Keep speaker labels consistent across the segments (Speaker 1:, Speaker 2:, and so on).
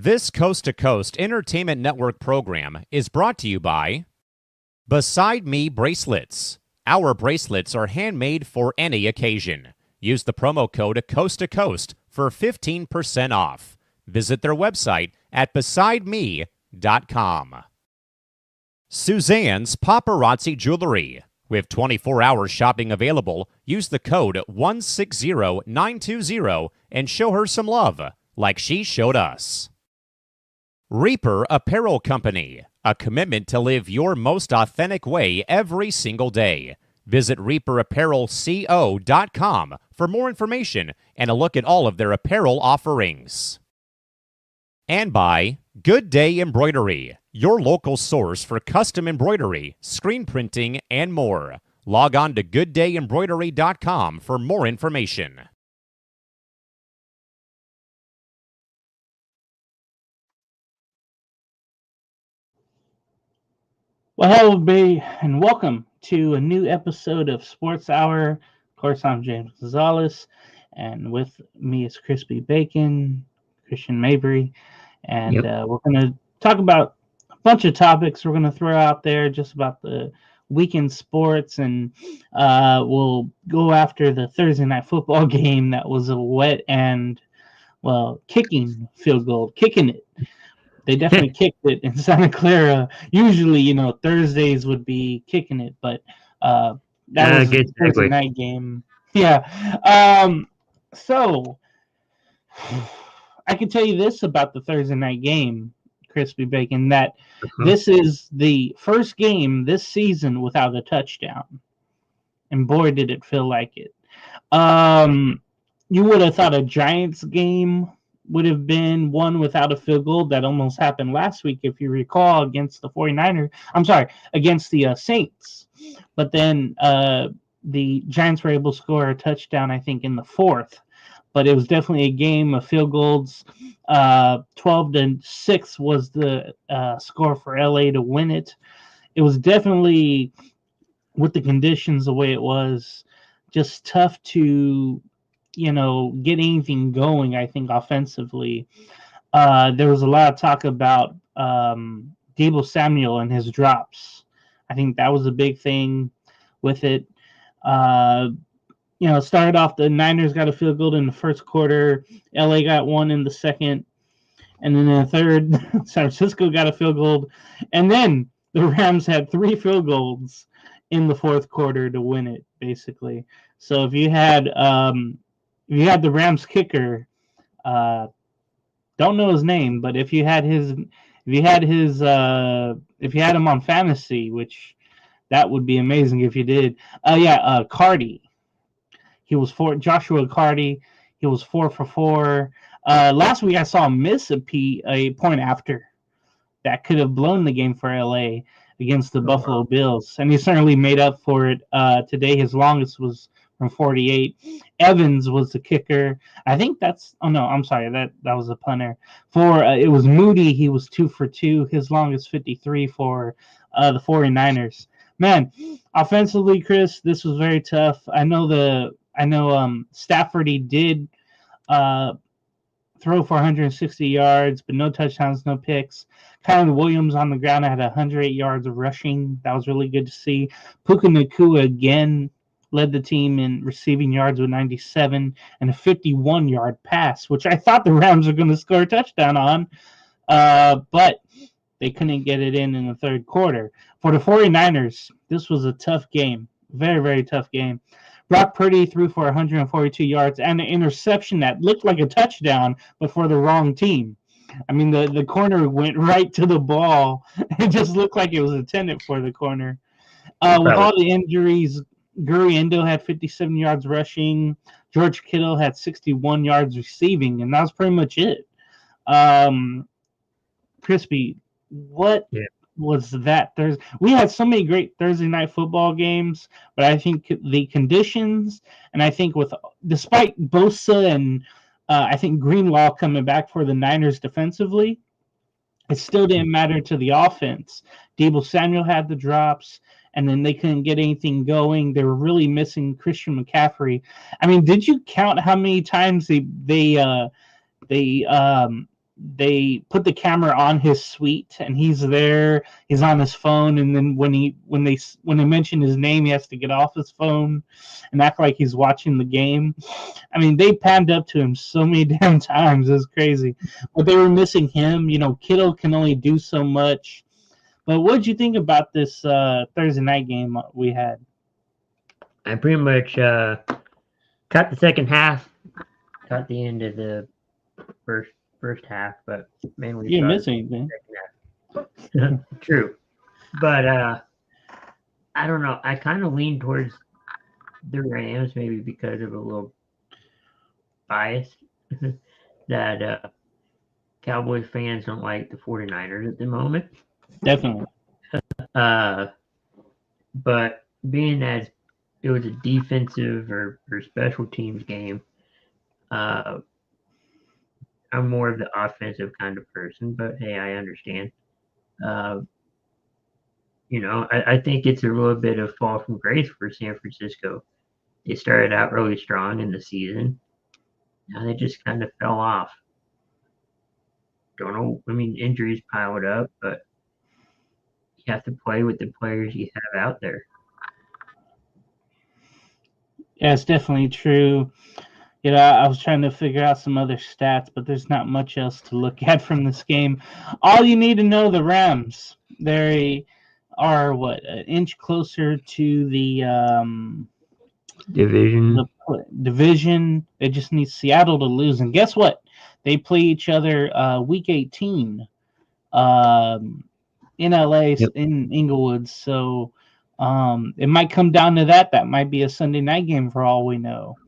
Speaker 1: This Coast to Coast Entertainment Network program is brought to you by Beside Me Bracelets. Our bracelets are handmade for any occasion. Use the promo code Coast to Coast for 15% off. Visit their website at besideme.com. Suzanne's Paparazzi Jewelry. With 24-hour shopping available, use the code 160920 and show her some love, like she showed us. Reaper Apparel Company, a commitment to live your most authentic way every single day. Visit reaperapparelco.com for more information and a look at all of their apparel offerings. And by Good Day Embroidery, your local source for custom embroidery, screen printing, and more. Log on to gooddayembroidery.com for more information.
Speaker 2: Well, hello, everybody, and welcome to a new episode of Sports Hour. Of course, I'm James Gonzalez, and with me is Crispy Bacon, Christian Mabry, and we're going to talk about a bunch of topics we're going to throw out there just about the weekend sports, and we'll go after the Thursday night football game that was a wet and, well, kicking field goal, kicking it. They definitely kicked it in Santa Clara. Usually, Thursdays would be kicking it, but that was a Thursday night game. Yeah. So I can tell you this about the Thursday night game, Crispy Bacon, that this is the first game this season without a touchdown. And boy, did it feel like it. You would have thought a Giants game would have been one without a field goal. That almost happened last week, if you recall, against the 49ers. Against the Saints. But then the Giants were able to score a touchdown, I think, in the fourth. But it was definitely a game of field goals. 12-6 was the score for LA to win it. It was definitely, with the conditions the way it was, just tough to get anything going, I think, offensively. There was a lot of talk about Deebo Samuel and his drops. I think that was a big thing with it. Started off, the Niners got a field goal in the first quarter. LA got one in the second. And then in the third, San Francisco got a field goal. And then the Rams had 3 field goals in the fourth quarter to win it, basically. So if you had the Rams kicker, don't know his name, but if you had him on fantasy, which that would be amazing if you did. Cardi. Joshua Cardi. He was 4 for 4. Last week I saw him miss a point after that could have blown the game for LA against the Buffalo Bills, and he certainly made up for it today. His longest was from 48. Evans was the kicker. I think that was a punter. It was Moody. He was 2 for 2. His longest 53 for the 49ers. Man, offensively, Chris, this was very tough. I know Stafford, he did throw for 160 yards, but no touchdowns, no picks. Kylan Williams on the ground had 108 yards of rushing. That was really good to see. Puka Nacua again led the team in receiving yards with 97 and a 51-yard pass, which I thought the Rams were going to score a touchdown on, but they couldn't get it in the third quarter. For the 49ers, this was a tough game, very, very tough game. Brock Purdy threw for 142 yards and an interception that looked like a touchdown, but for the wrong team. I mean, the corner went right to the ball. It just looked like it was intended for the corner. With all the injuries, Guriendo had 57 yards rushing. George Kittle had 61 yards receiving, and that was pretty much it. Crispy, what was that Thursday? We had so many great Thursday night football games, but I think the conditions, and I think despite Bosa and I think Greenlaw coming back for the Niners defensively, it still didn't matter to the offense. Deebo Samuel had the drops, and then they couldn't get anything going. They were really missing Christian McCaffrey. I mean, did you count how many times they they put the camera on his suite, and he's there. He's on his phone, and then when they mention his name, he has to get off his phone and act like he's watching the game. I mean, they panned up to him so many damn times. It's crazy. But they were missing him. Kittle can only do so much. But what did you think about this Thursday night game we had?
Speaker 3: I pretty much caught the second half, caught the end of the first half, but mainly
Speaker 2: You didn't miss anything.
Speaker 3: Second half. True, but I don't know. I kind of lean towards the Rams, maybe because of a little bias that Cowboys fans don't like the 49ers at the moment.
Speaker 2: Definitely.
Speaker 3: But being as it was a defensive or special teams game, I'm more of the offensive kind of person, but hey, I understand. I think it's a little bit of fall from grace for San Francisco. They started out really strong in the season. Now they just kind of fell off. Don't know. I mean, injuries piled up, but you have to play with the players you have out there.
Speaker 2: Yeah, it's definitely true. I was trying to figure out some other stats, but there's not much else to look at from this game. All you need to know, the Rams, they are an inch closer to the division. They just need Seattle to lose, and guess what? They play each other week 18 in LA, in Inglewood. So it might come down to that. That might be a Sunday night game for all we know.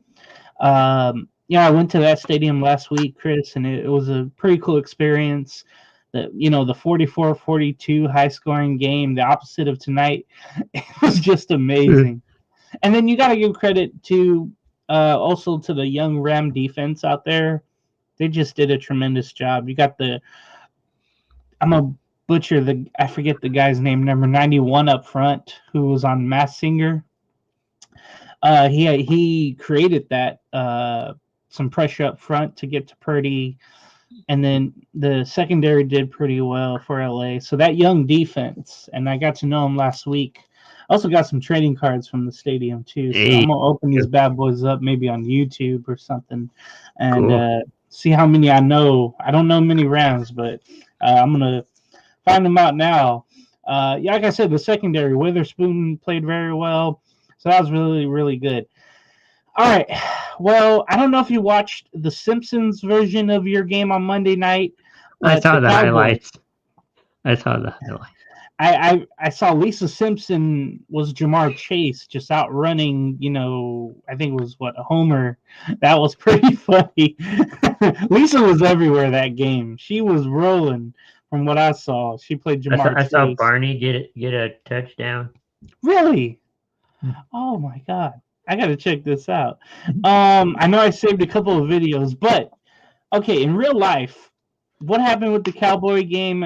Speaker 2: I went to that stadium last week, Chris, and it was a pretty cool experience. The 44-42 high-scoring game, the opposite of tonight, it was just amazing. And then you got to give credit to also to the young Ram defense out there. They just did a tremendous job. You got I'm a butcher, I forget the guy's name, number 91 up front, who was on Masked Singer. He created that some pressure up front to get to Purdy, and then the secondary did pretty well for LA. So that young defense, and I got to know him last week. I also got some trading cards from the stadium too. So I'm gonna open these bad boys up maybe on YouTube or something, and see how many I know. I don't know many Rams, but I'm gonna find them out now. Like I said, the secondary, Witherspoon played very well. So that was really, really good. All right. Well, I don't know if you watched the Simpsons version of your game on Monday night.
Speaker 3: I saw the highlights. I
Speaker 2: saw Lisa Simpson was Jamar Chase just outrunning, I think it was a homer. That was pretty funny. Lisa was everywhere that game. She was rolling from what I saw. She played Jamar Chase.
Speaker 3: I saw Barney get a touchdown.
Speaker 2: Really? Oh my God. I gotta check this out. I know I saved a couple of videos, but okay, in real life, what happened with the Cowboy game,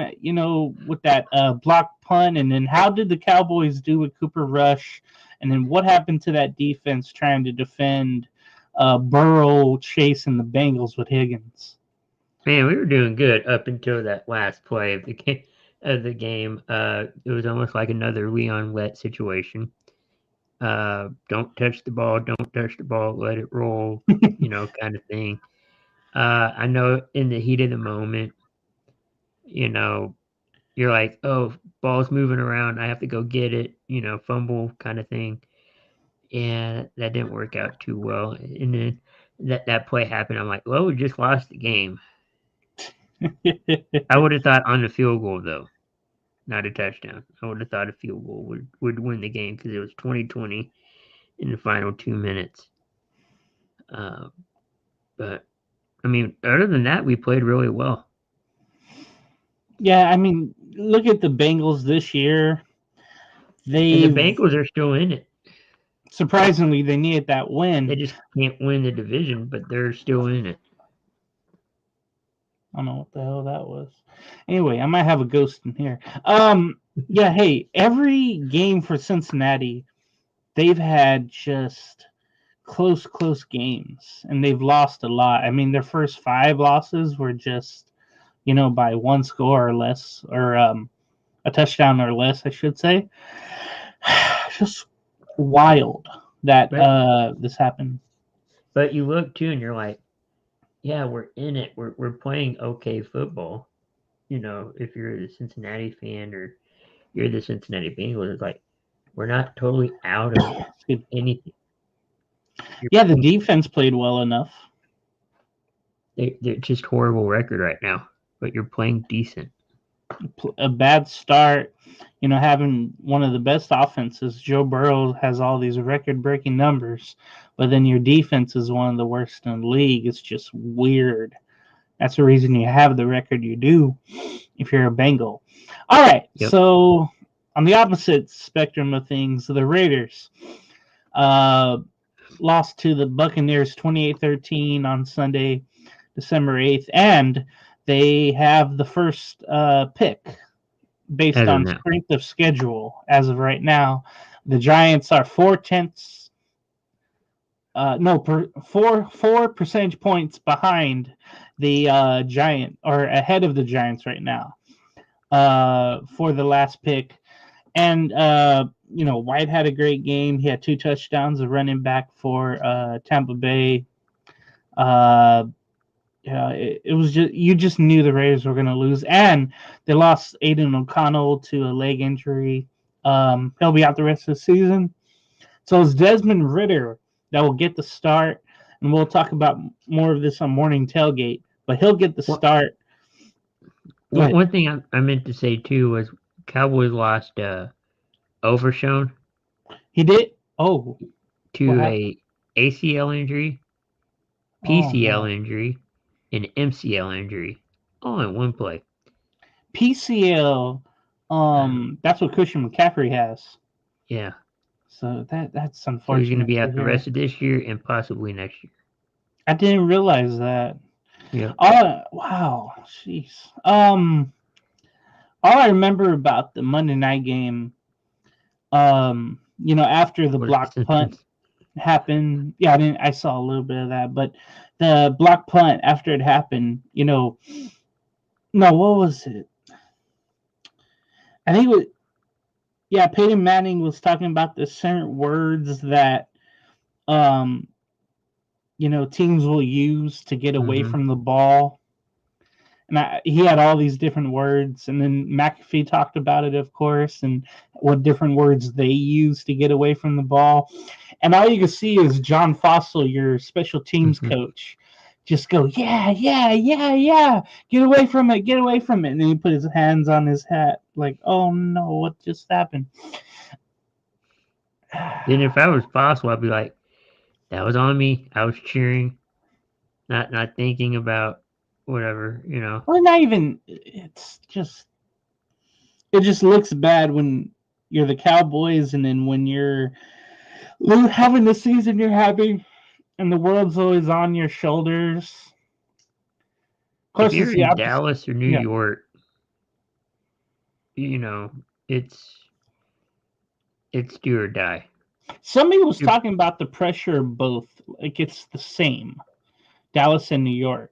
Speaker 2: with that block punt, and then how did the Cowboys do with Cooper Rush, and then what happened to that defense trying to defend Burrow, Chase, and the Bengals with Higgins?
Speaker 3: Man, we were doing good up until that last play of the game. It was almost like another Leon Lett situation. Don't touch the ball, let it roll, kind of thing. I know in the heat of the moment, you're like, oh, ball's moving around, I have to go get it, fumble kind of thing. And that didn't work out too well. And then that play happened. I'm like, well, we just lost the game. I would have thought on the field goal, though, not a touchdown. I would have thought a field goal would win the game because it was 20-20 in the final 2 minutes. But, I mean, other than that, we played really well.
Speaker 2: Yeah, I mean, look at the Bengals this year.
Speaker 3: The Bengals are still in it.
Speaker 2: Surprisingly, they needed that win.
Speaker 3: They just can't win the division, but they're still in it.
Speaker 2: I don't know what the hell that was. Anyway, I might have a ghost in here. Yeah, hey, every game for Cincinnati, they've had just close games, and they've lost a lot. I mean, their first 5 losses were just by one score or less, or a touchdown or less, I should say. It's just wild that this happened.
Speaker 3: But you look too, and you're like, yeah, we're in it. We're playing okay football. If you're the Cincinnati fan or you're the Cincinnati Bengals, it's like we're not totally out of anything.
Speaker 2: Yeah, the defense played well enough.
Speaker 3: They're just horrible record right now, but you're playing decent.
Speaker 2: A bad start, having one of the best offenses. Joe Burrow has all these record-breaking numbers, but then your defense is one of the worst in the league. It's just weird. That's the reason you have the record you do if you're a Bengal. All right,
Speaker 3: Yep.
Speaker 2: So on the opposite spectrum of things, the Raiders lost to the Buccaneers 28-13 on Sunday, December 8th, and they have the first pick based on strength of schedule as of right now. The Giants are 4 percentage points behind the Giant, or ahead of the Giants right now for the last pick. And White had a great game. He had 2 touchdowns, a running back for Tampa Bay. It was you just knew the Raiders were going to lose, and they lost Aiden O'Connell to a leg injury. He'll be out the rest of the season. So it's Desmond Ridder that will get the start, and we'll talk about more of this on Morning Tailgate. But he'll get the start.
Speaker 3: One thing I meant to say too was Cowboys lost Overshown.
Speaker 2: He did? Oh.
Speaker 3: To a ACL injury, PCL injury, and MCL injury all in one play.
Speaker 2: PCL, that's what Christian McCaffrey has.
Speaker 3: Yeah.
Speaker 2: So that's unfortunate.
Speaker 3: So he's going to be out the rest of this year and possibly next year.
Speaker 2: I didn't realize that.
Speaker 3: Yeah.
Speaker 2: Wow. Jeez. All I remember about the Monday night game, after the block punt happened. Yeah, I saw a little bit of that, but the block punt after it happened, no, what was it? I think it was, Peyton Manning was talking about the certain words that, teams will use to get away from the ball. And he had all these different words, and then McAfee talked about it, of course, and what different words they use to get away from the ball. And all you can see is John Fossil, your special teams coach, just go, yeah, get away from it. And then he put his hands on his hat, like, oh no, what just happened?
Speaker 3: Then if I was Fossil, I'd be like, that was on me. I was cheering, not thinking about whatever,
Speaker 2: Well, not even. It just looks bad when you're the Cowboys, and then when you're having the season you're having, and the world's always on your shoulders.
Speaker 3: Of course, if you're in Dallas or New York, it's do or die.
Speaker 2: Somebody was talking about the pressure of both. Like, it's the same, Dallas and New York.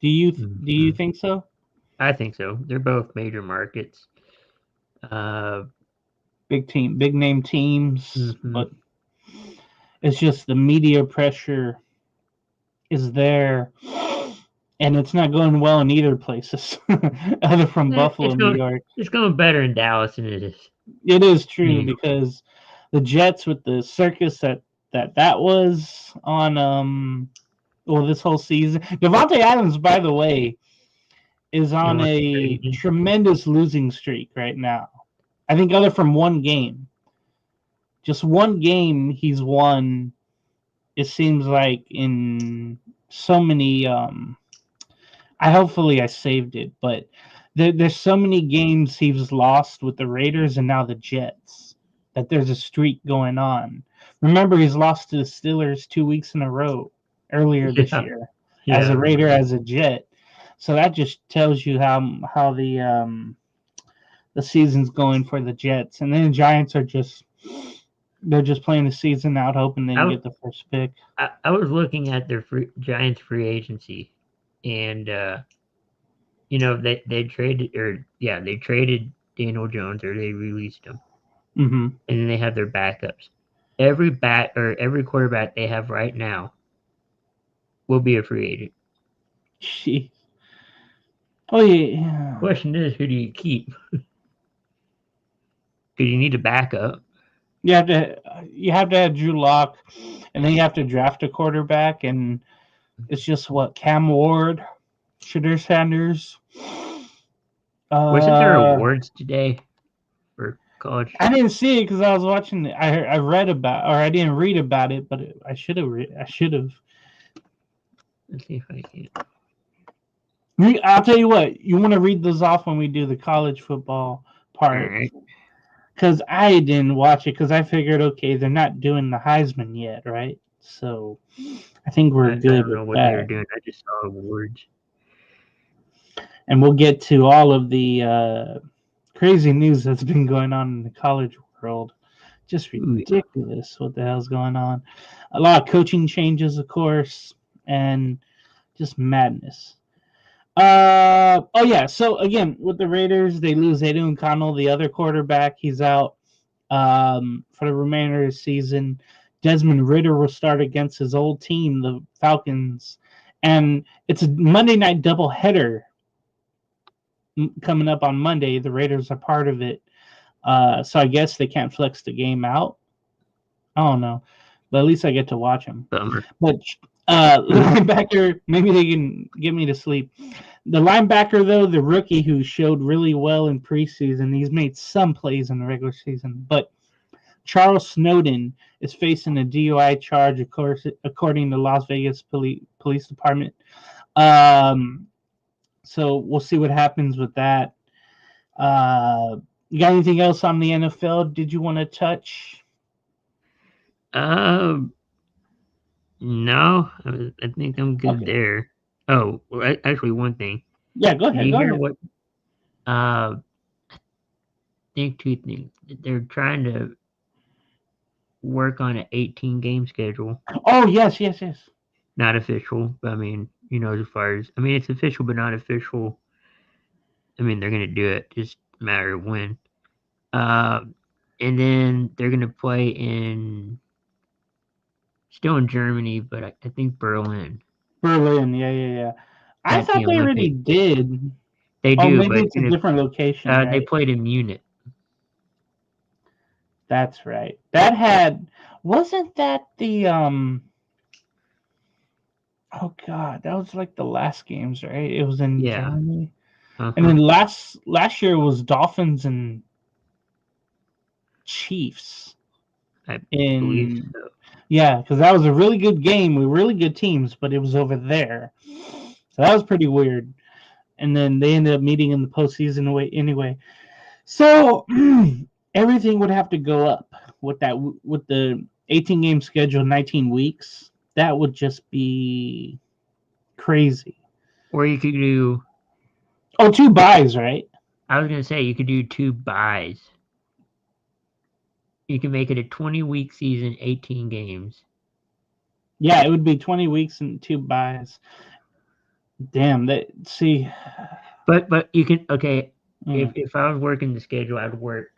Speaker 2: Do you think so?
Speaker 3: I think so. They're both major markets.
Speaker 2: Big name teams, but it's just the media pressure is there, and it's not going well in either places, other from Buffalo and New York.
Speaker 3: It's going better in Dallas than it is.
Speaker 2: It is true because the Jets with the circus that was on this whole season. Devontae Adams, by the way, is on a tremendous losing streak right now. I think other from one game. Just one game he's won, it seems like, in so many hopefully I saved it, but there's so many games he's lost with the Raiders and now the Jets that there's a streak going on. Remember, he's lost to the Steelers 2 weeks in a row earlier this year as a Raider, as a Jet. So that just tells you how the season's going for the Jets. And then the Giants are just playing the season out, hoping they can get the first pick.
Speaker 3: I was looking at their Giants free agency, and they traded Daniel Jones, or they released him,
Speaker 2: Mm-hmm.
Speaker 3: and then they have their backups. Every quarterback they have right now will be a free agent.
Speaker 2: She. Oh yeah.
Speaker 3: Question is, who do you keep? Because you need a backup.
Speaker 2: You have to have Drew Lock, and then you have to draft a quarterback, and it's just what Cam Ward, Shadur Sanders.
Speaker 3: Wasn't there awards today for college?
Speaker 2: I didn't see it because I was watching it. I read about, or I didn't read about it, but I should have. I should have.
Speaker 3: Let's see if I can.
Speaker 2: I'll tell you what. You want to read those off when we do the college football part.
Speaker 3: All right.
Speaker 2: Because I didn't watch it because I figured, okay, they're not doing the Heisman yet, right? So I think we're
Speaker 3: I
Speaker 2: good
Speaker 3: don't know
Speaker 2: with
Speaker 3: what they were
Speaker 2: that.
Speaker 3: doing. I just saw awards.
Speaker 2: And we'll get to all of the crazy news that's been going on in the college world. Just ridiculous what the hell's going on. A lot of coaching changes, of course, and just madness. Oh yeah. So again, with the Raiders, they lose Aiden O'Connell, the other quarterback. He's out for the remainder of the season. Desmond Ridder will start against his old team, the Falcons, and it's a Monday night doubleheader coming up on Monday. The Raiders are part of it, so I guess they can't flex the game out. I don't know, but at least I get to watch them.
Speaker 3: Bummer.
Speaker 2: But linebacker, maybe they can get me to sleep. The linebacker, though, the rookie who showed really well in preseason, he's made some plays in the regular season, but Charles Snowden is facing a DUI charge, of course, according to Las Vegas Police Department. So we'll see what happens with that. You got anything else on the NFL? Did you want to touch?
Speaker 3: No, I think I'm good there. Oh, well, actually, one thing.
Speaker 2: Yeah, go ahead.
Speaker 3: Did you hear
Speaker 2: ahead.
Speaker 3: what? I think two things. They're trying to work on an 18 game schedule.
Speaker 2: Oh yes.
Speaker 3: Not official, but I mean, as far as it's official, but not official. I mean, they're gonna do it, just a matter of when. And then they're gonna play still in Germany, but I think Berlin.
Speaker 2: Berlin, yeah. I
Speaker 3: At
Speaker 2: thought
Speaker 3: the
Speaker 2: they already
Speaker 3: Olympic.
Speaker 2: did.
Speaker 3: They
Speaker 2: Oh,
Speaker 3: do,
Speaker 2: maybe
Speaker 3: but
Speaker 2: it's a different location. Right?
Speaker 3: they played in Munich.
Speaker 2: That's right. Wasn't that the Oh God, that was like the last games, right? It was in Germany, and then last year was Dolphins and Chiefs.
Speaker 3: I believe so.
Speaker 2: Yeah, because that was a really good game with really good teams, but it was over there, so that was pretty weird. And then they ended up meeting in the postseason anyway. So everything would have to go up with the 18 game schedule, 19 weeks. That would just be crazy.
Speaker 3: Or you could do.
Speaker 2: Oh, 2 buys, right?
Speaker 3: I was gonna say you could do 2 buys. You can make it a 20-week season, 18 games.
Speaker 2: Yeah, it would be 20 weeks and 2 buys. Damn, see.
Speaker 3: But you can if I was working the schedule, I'd work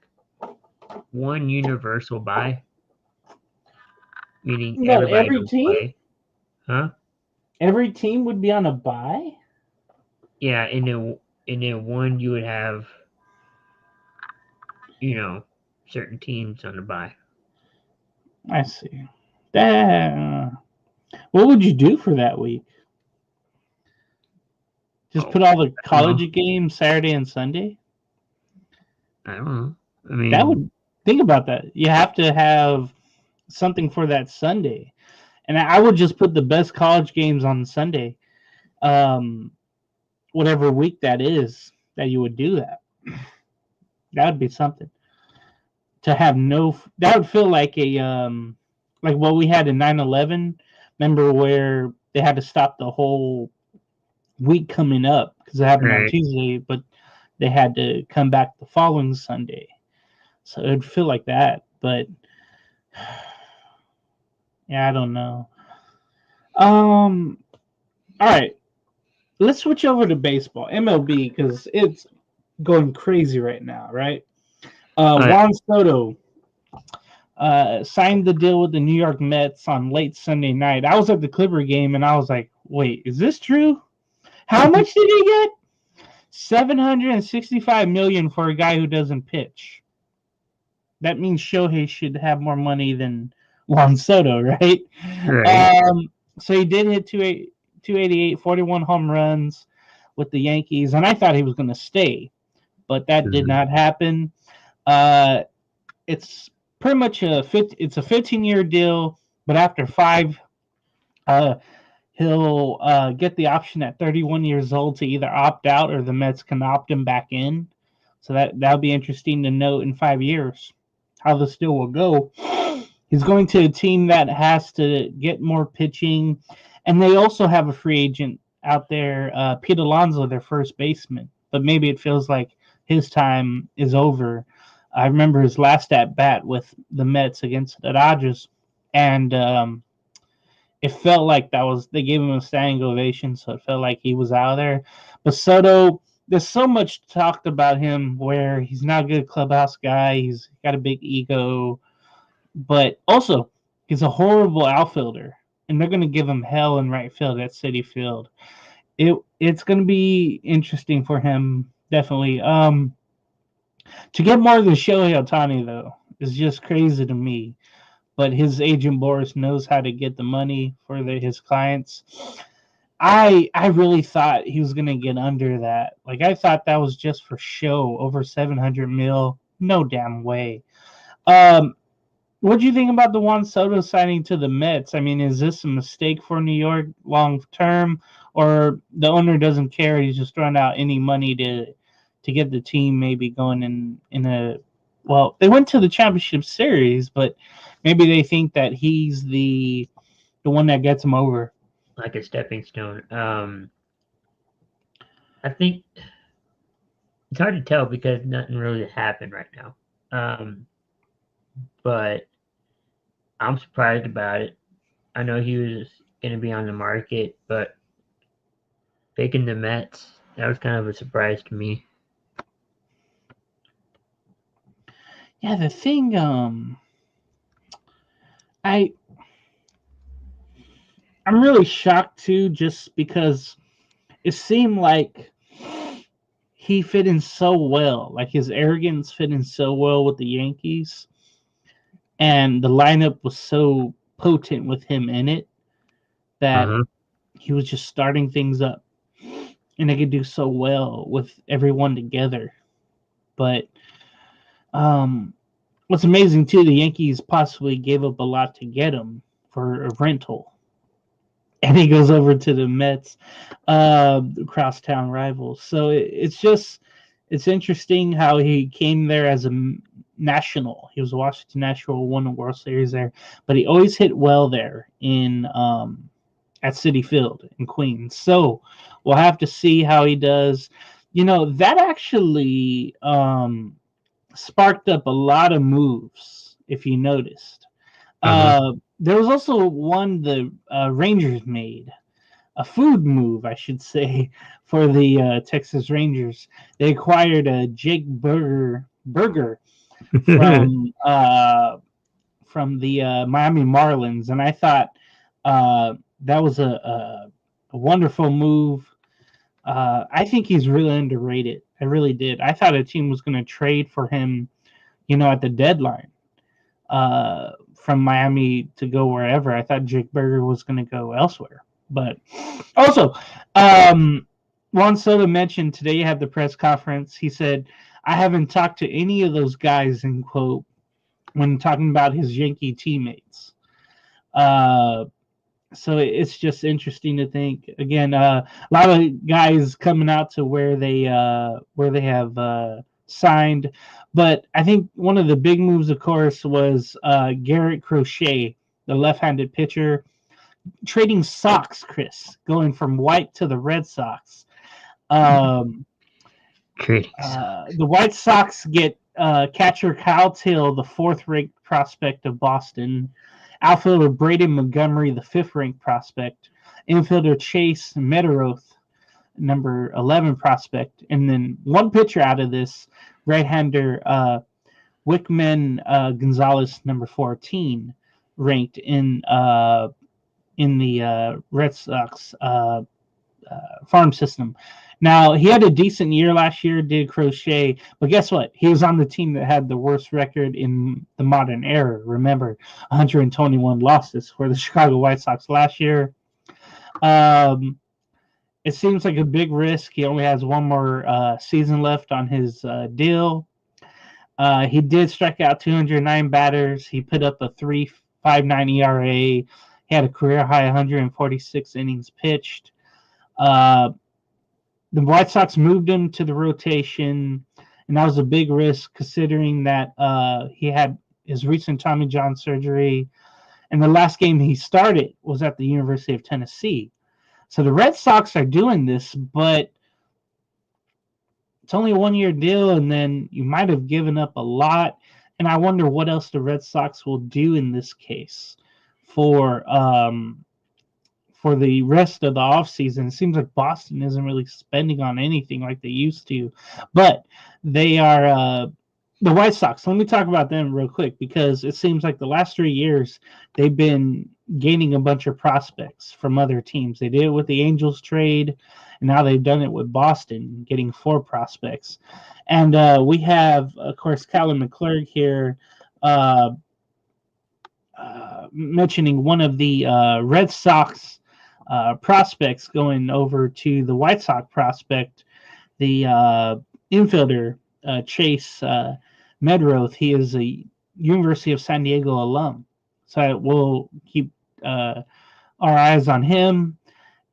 Speaker 3: 1 universal buy, meaning every
Speaker 2: team
Speaker 3: play. Huh?
Speaker 2: Every team would be on a buy.
Speaker 3: Yeah, and then one you would have, certain teams on the buy.
Speaker 2: I see. What would you do for that week? Just put all the college games Saturday and Sunday?
Speaker 3: I don't know.
Speaker 2: That would think about that. You have to have something for that Sunday, and I would just put the best college games on Sunday, whatever week that is that you would do that. That would be something. To have that would feel like like what we had in 9/11. Remember where they had to stop the whole week coming up because it happened on Tuesday, but they had to come back the following Sunday. So it'd feel like that, but yeah, I don't know. All right, let's switch over to baseball, MLB, because it's going crazy right now, right? Juan Soto signed the deal with the New York Mets on late Sunday night. I was at the Clipper game, and I was like, wait, is this true? How much did he get? $765 million for a guy who doesn't pitch. That means Shohei should have more money than Juan Soto, right?
Speaker 3: Right.
Speaker 2: So he did hit 288, 41 home runs with the Yankees, and I thought he was going to stay, but that did not happen. It's pretty much a 15-year deal, but after 5, he'll get the option at 31 years old to either opt out or the Mets can opt him back in. So that'll be interesting to note in 5 years how this deal will go. He's going to a team that has to get more pitching, and they also have a free agent out there, Pete Alonso, their first baseman. But maybe it feels like his time is over. I remember his last at bat with the Mets against the Dodgers, and it felt like they gave him a standing ovation, so it felt like he was out of there. But Soto, there's so much talked about him where he's not a good clubhouse guy. He's got a big ego, but also he's a horrible outfielder, and they're going to give him hell in right field at Citi Field. It's going to be interesting for him, definitely. To get more than Shohei Ohtani, though, is just crazy to me. But his agent Boris knows how to get the money for his clients. I really thought he was going to get under that. Like, I thought that was just for show, over $700 million. No damn way. What do you think about the Juan Soto signing to the Mets? I mean, is this a mistake for New York long term, or the owner doesn't care? He's just throwing out any money to get the team maybe going in a – well, they went to the championship series, but maybe they think that he's the one that gets them over.
Speaker 3: Like a stepping stone. I think it's hard to tell because nothing really happened right now. But I'm surprised about it. I know he was going to be on the market, but picking the Mets, that was kind of a surprise to me.
Speaker 2: Yeah, the thing, I'm really shocked too, just because it seemed like he fit in so well. Like, his arrogance fit in so well with the Yankees, and the lineup was so potent with him in it that he was just starting things up, and they could do so well with everyone together. But what's amazing too, the Yankees possibly gave up a lot to get him for a rental, and he goes over to the Mets, crosstown rivals. So it's interesting how he came there as a national. He was a Washington National, won a World Series there, but he always hit well there in at Citi Field in Queens. So we'll have to see how he does. You know, that actually sparked up a lot of moves, if you noticed. There was also one the Rangers made, a food move, I should say, for the Texas Rangers. They acquired a Jake Burger from the Miami Marlins, and I thought that was a wonderful move. I think he's really underrated. I really did. I thought a team was going to trade for him, at the deadline from Miami to go wherever. I thought Jake Burger was going to go elsewhere. But also, Juan Soto mentioned today you have the press conference. He said, I haven't talked to any of those guys, in quote, when talking about his Yankee teammates. So it's just interesting to think. Again, a lot of guys coming out to where they have signed, but I think one of the big moves, of course, was Garrett Crochet, the left-handed pitcher, trading socks. Chris, going from white to the Red Sox. The White Sox get catcher Kyle Till, the fourth-ranked prospect of Boston. Outfielder Braden Montgomery, the fifth-ranked prospect. Infielder Chase Meteroth, number 11 prospect, and then one pitcher out of this right-hander, Wickman Gonzalez, number 14, ranked in the Red Sox farm system. Now, he had a decent year last year, did crochet, but guess what? He was on the team that had the worst record in the modern era. Remember, 121 losses for the Chicago White Sox last year. It seems like a big risk. He only has one more season left on his deal. He did strike out 209 batters. He put up a 3.59 ERA. He had a career high 146 innings pitched. The White Sox moved him to the rotation, and that was a big risk considering that he had his recent Tommy John surgery, and the last game he started was at the University of Tennessee. So the Red Sox are doing this, but it's only a one-year deal, and then you might have given up a lot, and I wonder what else the Red Sox will do in this case for the rest of the offseason. It seems like Boston isn't really spending on anything like they used to. But they are the White Sox. Let me talk about them real quick because it seems like the last 3 years they've been gaining a bunch of prospects from other teams. They did it with the Angels trade, and now they've done it with Boston, getting 4 prospects. And we have, of course, Callum McClurg here mentioning one of the Red Sox prospects going over to the White Sox prospect, the infielder Chase Medroth. He is a University of San Diego alum, so we'll keep our eyes on him,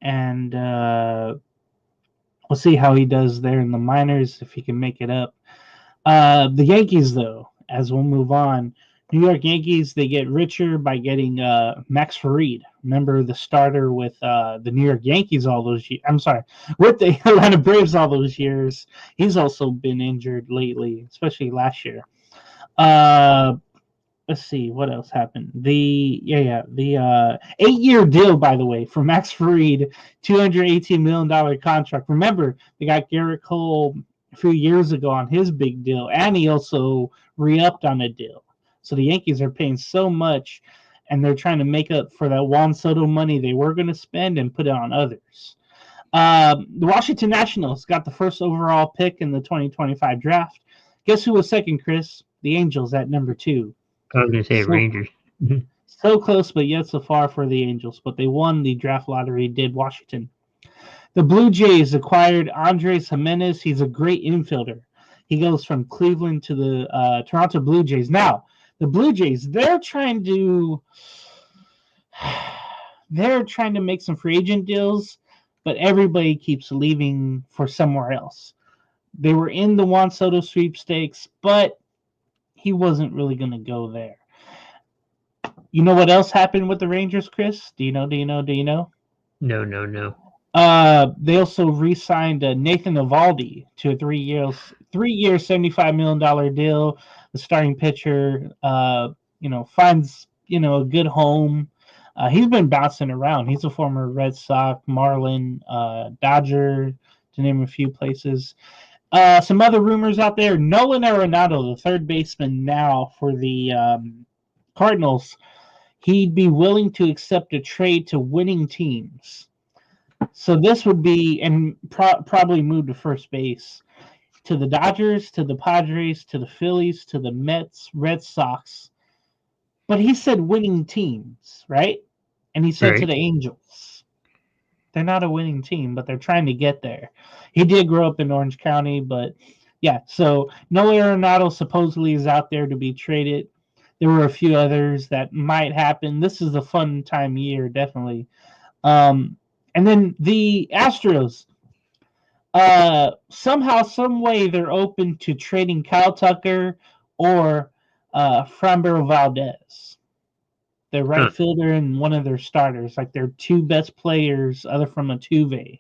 Speaker 2: and we'll see how he does there in the minors if he can make it up. The Yankees, though, as we'll move on, New York Yankees, they get richer by getting Max Fried. Remember the starter with the New York Yankees all those years. I'm sorry, with the Atlanta Braves all those years. He's also been injured lately, especially last year. Let's see what else happened. The 8-year deal, by the way, for Max Fried, $218 million contract. Remember, they got Garrett Cole a few years ago on his big deal, and he also re-upped on a deal. So the Yankees are paying so much, and they're trying to make up for that Juan Soto money they were going to spend and put it on others. The Washington Nationals got the first overall pick in the 2025 draft. Guess who was second, Chris? The Angels at number 2.
Speaker 3: I was going to say Rangers.
Speaker 2: So close, but yet so far for the Angels. But they won the draft lottery, did Washington. The Blue Jays acquired Andres Jimenez. He's a great infielder. He goes from Cleveland to the Toronto Blue Jays. Now, the Blue Jays, they're trying to make some free agent deals, but everybody keeps leaving for somewhere else. They were in the Juan Soto sweepstakes, but he wasn't really going to go there. You know what else happened with the Rangers, Chris? Do you know?
Speaker 3: No.
Speaker 2: They also re-signed Nathan Eovaldi to a 3-year, $75 million deal. The starting pitcher, finds a good home. He's been bouncing around. He's a former Red Sox, Marlin, Dodger, to name a few places. Some other rumors out there. Nolan Arenado, the third baseman now for the Cardinals, he'd be willing to accept a trade to winning teams. So this would be, and probably move to first base, to the Dodgers, to the Padres, to the Phillies, to the Mets, Red Sox. But he said winning teams, right? And he said to the Angels. They're not a winning team, but they're trying to get there. He did grow up in Orange County, but yeah. So Nolan Arenado supposedly is out there to be traded. There were a few others that might happen. This is a fun time of year, definitely. And then the Astros, somehow, some way, they're open to trading Kyle Tucker or Framber Valdez, their right fielder and one of their starters, like their 2 best players, other from Altuve.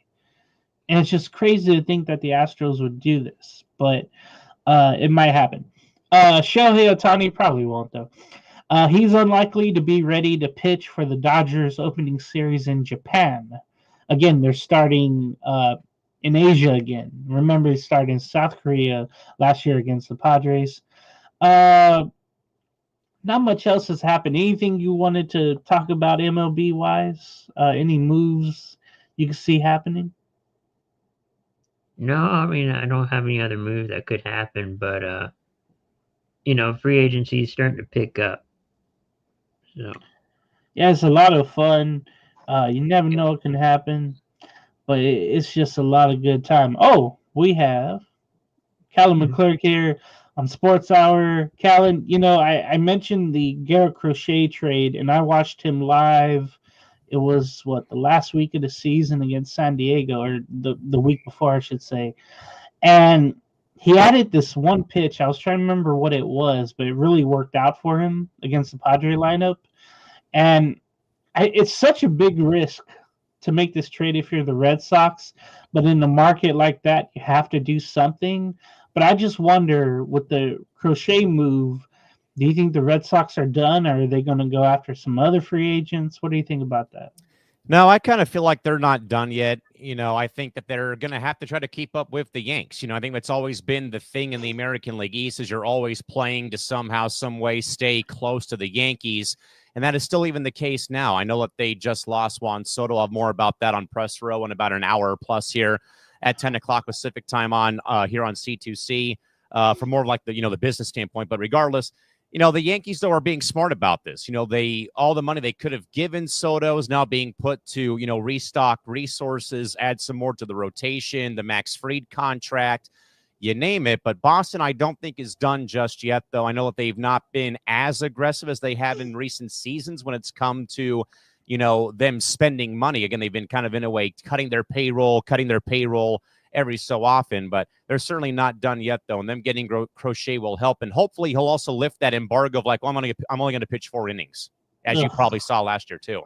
Speaker 2: And it's just crazy to think that the Astros would do this, but it might happen. Shohei Ohtani probably won't, though. He's unlikely to be ready to pitch for the Dodgers opening series in Japan. Again, they're starting in Asia again. Remember, he started in South Korea last year against the Padres. Not much else has happened. Anything you wanted to talk about MLB wise? Any moves you can see happening?
Speaker 3: No, I mean, I don't have any other move that could happen, but free agency is starting to pick up. So,
Speaker 2: Yeah, it's a lot of fun. You never know what can happen, but it's just a lot of good time. Oh, we have Callum
Speaker 3: Mhm.
Speaker 2: McClurg here on Sports Hour. Callum, I mentioned the Garrett Crochet trade, and I watched him live. It was the last week of the season against San Diego, or the week before, I should say. And he added this one pitch. I was trying to remember what it was, but it really worked out for him against the Padre lineup. And it's such a big risk to make this trade if you're the Red Sox, but in a market like that, you have to do something. But I just wonder, with the Crochet move, do you think the Red Sox are done, or are they going to go after some other free agents? What do you think about that?
Speaker 1: No, I kind of feel like they're not done yet. I think that they're going to have to try to keep up with the Yanks. I think that's always been the thing in the American League East is you're always playing to somehow, some way stay close to the Yankees. And that is still even the case now. I know that they just lost Juan Soto. I'll have more about that on Press Row in about an hour plus here at 10 o'clock Pacific time on here on C2C for more like the business standpoint. But regardless, the Yankees, though, are being smart about this. All the money they could have given Soto is now being put to, restock resources, add some more to the rotation, the Max Fried contract, you name it. But Boston, I don't think is done just yet, though. I know that they've not been as aggressive as they have in recent seasons when it's come to, them spending money. Again, they've been kind of in a way cutting their payroll every so often, but they're certainly not done yet, though. And them getting Crochet will help, and hopefully he'll also lift that embargo of like, well, I'm only going to pitch 4 innings, as you probably saw last year too.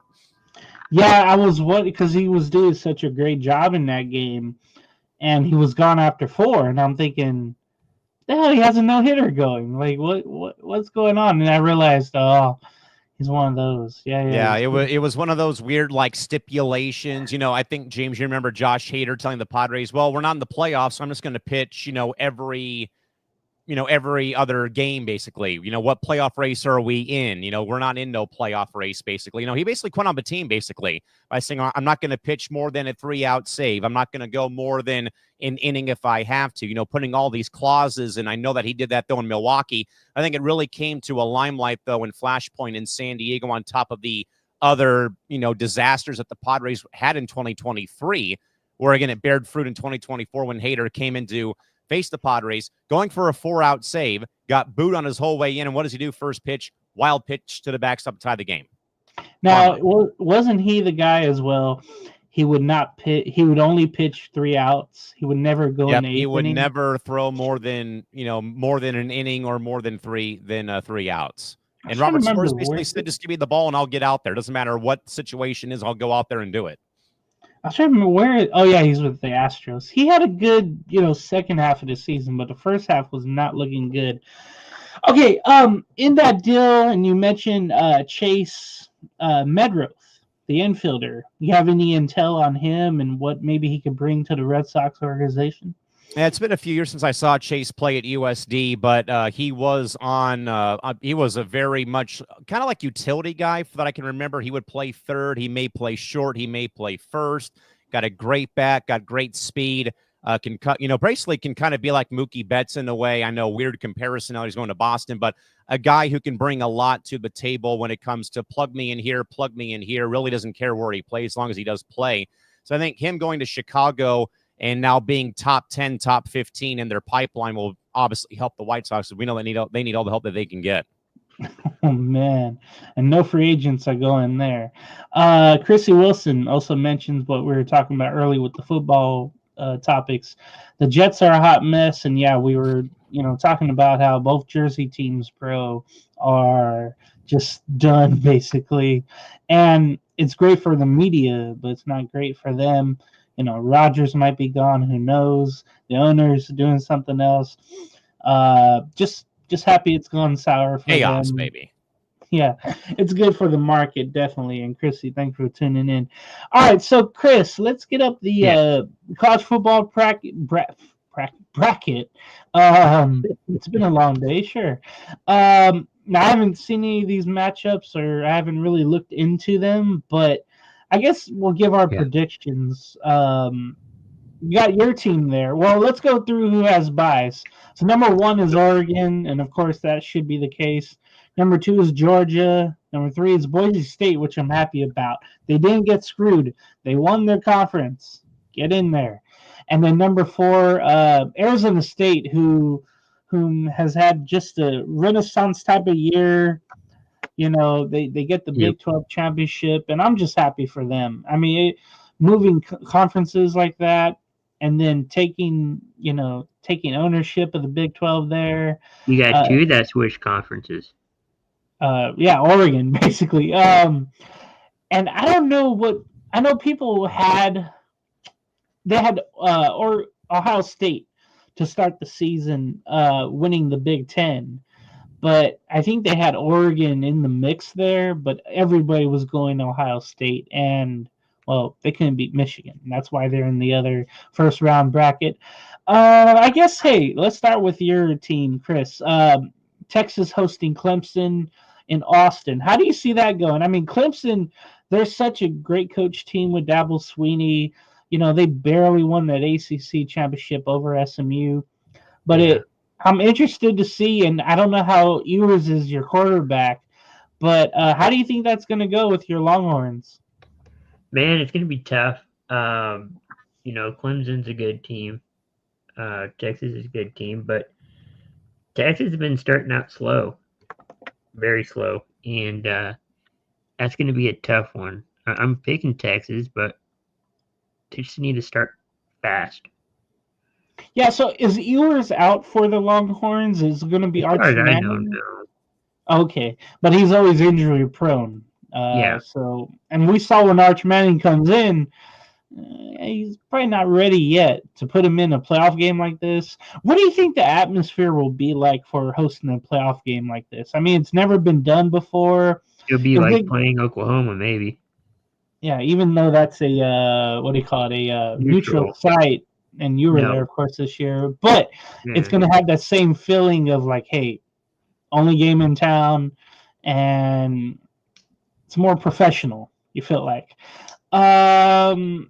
Speaker 2: Yeah, I was because he was doing such a great job in that game, and he was gone after 4, and I'm thinking, the hell, he has a no hitter going. Like, what's going on? And I realized, oh, he's one of those.
Speaker 1: Yeah, it was one of those weird like stipulations. I think, James, you remember Josh Hader telling the Padres, well, we're not in the playoffs, so I'm just going to pitch, every other game, basically. What playoff race are we in? We're not in no playoff race, basically. He basically quit on the team, basically, by saying, I'm not going to pitch more than a 3-out save. I'm not going to go more than an inning if I have to, putting all these clauses. And I know that he did that, though, in Milwaukee. I think it really came to a limelight, though, in Flashpoint in San Diego on top of the other, disasters that the Padres had in 2023, where, again, it bared fruit in 2024 when Hader came into face the Padres, going for a 4-out save, got booed on his whole way in, and what does he do? First pitch, wild pitch to the backstop to tie the game.
Speaker 2: Now, wasn't he the guy as well? He would not pitch. He would only pitch 3 outs. He would never go in 8 innings.
Speaker 1: He would never throw more than an inning or more than 3 outs. And Robert Suarez basically said, just give me the ball and I'll get out there. Doesn't matter what situation is, I'll go out there and do it.
Speaker 2: I was trying to remember where. Oh yeah, he's with the Astros. He had a good, second half of the season, but the first half was not looking good. Okay, in that deal, and you mentioned Chase Medroth, the infielder. You have any intel on him and what maybe he could bring to the Red Sox organization?
Speaker 1: Yeah, it's been a few years since I saw Chase play at USD, but he was he was a very much kind of like utility guy that I can remember. He would play third. He may play short. He may play first. Got a great bat, got great speed. Can cut, basically can kind of be like Mookie Betts in a way. I know, weird comparison now he's going to Boston, but a guy who can bring a lot to the table when it comes to plug me in here, really doesn't care where he plays as long as he does play. So I think him going to Chicago and now being top 10, top 15 in their pipeline will obviously help the White Sox. We know they need all the help that they can get.
Speaker 2: Oh, man. And no free agents are going there. Chrissy Wilson also mentions what we were talking about earlier with the football topics. The Jets are a hot mess. And, yeah, we were, talking about how both Jersey teams, bro, are just done, basically. And it's great for the media, but it's not great for them. Rodgers might be gone. Who knows? The owner's doing something else. Just happy it's gone sour for
Speaker 1: chaos,
Speaker 2: them.
Speaker 1: baby.
Speaker 2: Yeah, it's good for the market, definitely. And Chrissy, thanks for tuning in. All right, so Chris, let's get up the
Speaker 3: Yeah.
Speaker 2: college football bracket. It's been a long day, sure. Now I haven't seen any of these matchups, or I haven't really looked into them, but I guess we'll give our
Speaker 3: Yeah.
Speaker 2: predictions. You got your team there. Well, let's go through who has buys. So number 1 is Oregon, and of course that should be the case. Number 2 is Georgia. Number 3 is Boise State, which I'm happy about. They didn't get screwed. They won their conference. Get in there. And then number 4, Arizona State, whom has had just a renaissance type of year. You know, they get the
Speaker 3: Yep.
Speaker 2: Big 12 championship, and I'm just happy for them. I mean, moving conferences like that, and then taking ownership of the Big 12 there.
Speaker 3: You got
Speaker 2: Uh,
Speaker 3: 2 that switched conferences.
Speaker 2: yeah, Oregon basically. And I don't know what I know. People had or Ohio State to start the season, winning the Big 10. But I think they had Oregon in the mix there, but everybody was going to Ohio State, and well, they couldn't beat Michigan. And that's why they're in the other first round bracket. I guess, hey, let's start with your team, Chris. Texas hosting Clemson in Austin. How do you see that going? I mean, Clemson, they're such a great coach team with Dabble Sweeney. You know, they barely won that ACC championship over SMU, but
Speaker 3: Yeah.
Speaker 2: I'm interested to see, and I don't know how Ewers is your quarterback, but how do you think that's going to go with your Longhorns?
Speaker 3: Man, it's going to be tough. Clemson's a good team. Texas is a good team, but Texas has been starting out slow, very slow, and that's going to be a tough one. I'm picking Texas, but they just need to start fast.
Speaker 2: Yeah, so is Ewers out for the Longhorns? Is it going to be
Speaker 3: As far
Speaker 2: Arch
Speaker 3: as I know,
Speaker 2: Manning?
Speaker 3: no.
Speaker 2: Okay, but he's always injury prone.
Speaker 3: Yeah,
Speaker 2: And we saw when Arch Manning comes in, he's probably not ready yet to put him in a playoff game like this. What do you think the atmosphere will be like for hosting a playoff game like this? I mean, it's never been done before.
Speaker 3: it'll be
Speaker 2: Is
Speaker 3: like
Speaker 2: it,
Speaker 3: playing Oklahoma, maybe.
Speaker 2: yeah, even though that's a what do you call it, a neutral
Speaker 3: Neutral.
Speaker 2: site, and you were there,
Speaker 3: No.
Speaker 2: of course, this year, but it's
Speaker 3: Yeah.
Speaker 2: going to have that same feeling of like, hey, only game in town, and it's more professional. You feel like. Callan,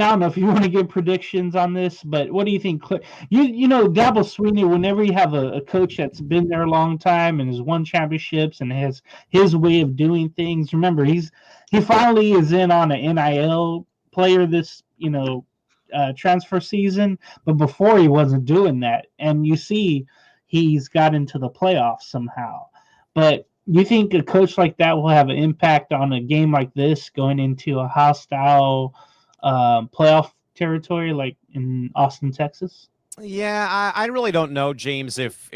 Speaker 2: I don't know if you want to give predictions on this, but what do you think? You know, Dabble Sweeney, whenever you have a coach that's been there a long time and has won championships and has his way of doing things, remember, he finally is in on an NIL player this, transfer season, but before he wasn't doing that. And you see he's got into the playoffs somehow. But you think a coach like that will have an impact on a game like this going into a hostile playoff territory like in Austin, Texas?
Speaker 1: Yeah, I really don't know, James, if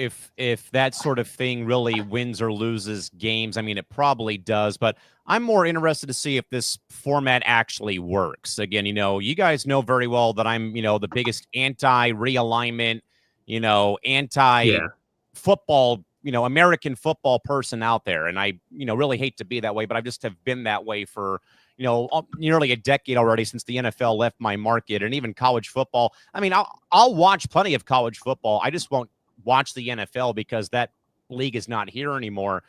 Speaker 1: that sort of thing really wins or loses games. I mean, it probably does, but I'm more interested to see if this format actually works. Again, you guys know very well that I'm, the biggest anti-realignment,
Speaker 3: Yeah.
Speaker 1: anti-football, American football person out there. And I, really hate to be that way, but I just have been that way for nearly a decade already since the NFL left my market, and even college football. I mean, I'll watch plenty of college football. I just won't watch the NFL because that league is not here anymore.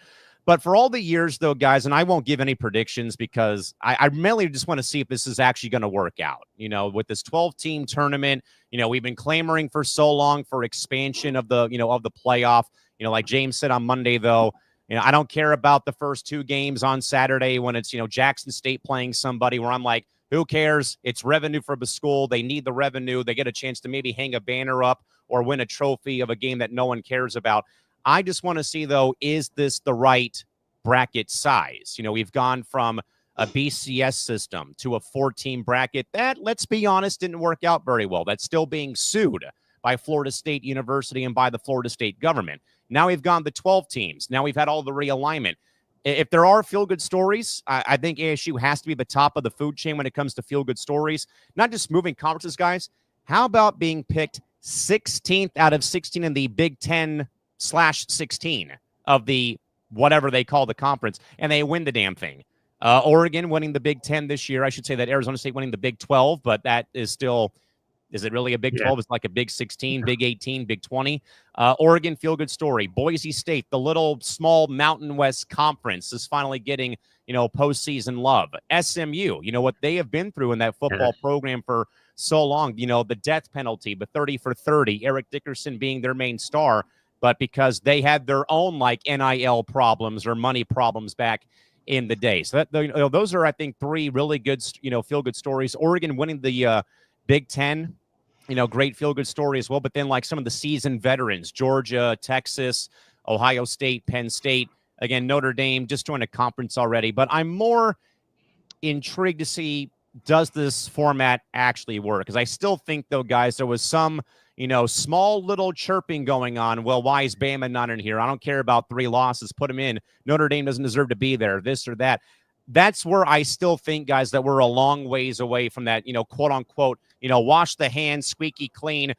Speaker 1: But for all the years, though, guys, and I won't give any predictions because I mainly just want to see if this is actually going to work out. With this 12-team tournament, we've been clamoring for so long for expansion of the playoff. Like James said on Monday, though, I don't care about the first 2 games on Saturday when it's, Jackson State playing somebody where I'm like, who cares? It's revenue for the school. They need the revenue. They get a chance to maybe hang a banner up or win a trophy of a game that no one cares about. I just want to see, though, is this the right bracket size? We've gone from a BCS system to a 4-team bracket that, let's be honest, didn't work out very well. That's still being sued by Florida State University and by the Florida State government. Now we've gone to 12 teams. Now we've had all the realignment. If there are feel-good stories, I think ASU has to be the top of the food chain when it comes to feel-good stories. Not just moving conferences, guys. How about being picked 16th out of 16 in the Big 10/16 of the whatever they call the conference, and they win the damn thing. Oregon winning the Big 10 this year. I should say that Arizona State winning the Big 12, but that is still. Is it really a Big 12? It's like a Big 16, Big 18, Big 20. Oregon, feel-good story. Boise State, the little small Mountain West conference, is finally getting, postseason love. SMU, what they have been through in that football program for so long. The death penalty, the 30 for 30, Eric Dickerson being their main star, but because they had their own, NIL problems or money problems back in the day. So those are, I think, three really good, feel-good stories. Oregon winning the Big 10. Great feel-good story as well. But then, some of the seasoned veterans, Georgia, Texas, Ohio State, Penn State, again, Notre Dame just joined a conference already. But I'm more intrigued to see, does this format actually work? Because I still think, though, guys, there was some, small little chirping going on. Well, why is Bama not in here? I don't care about 3 losses. Put them in. Notre Dame doesn't deserve to be there, this or that. That's where I still think, guys, that we're a long ways away from that, quote unquote, wash the hands, squeaky clean.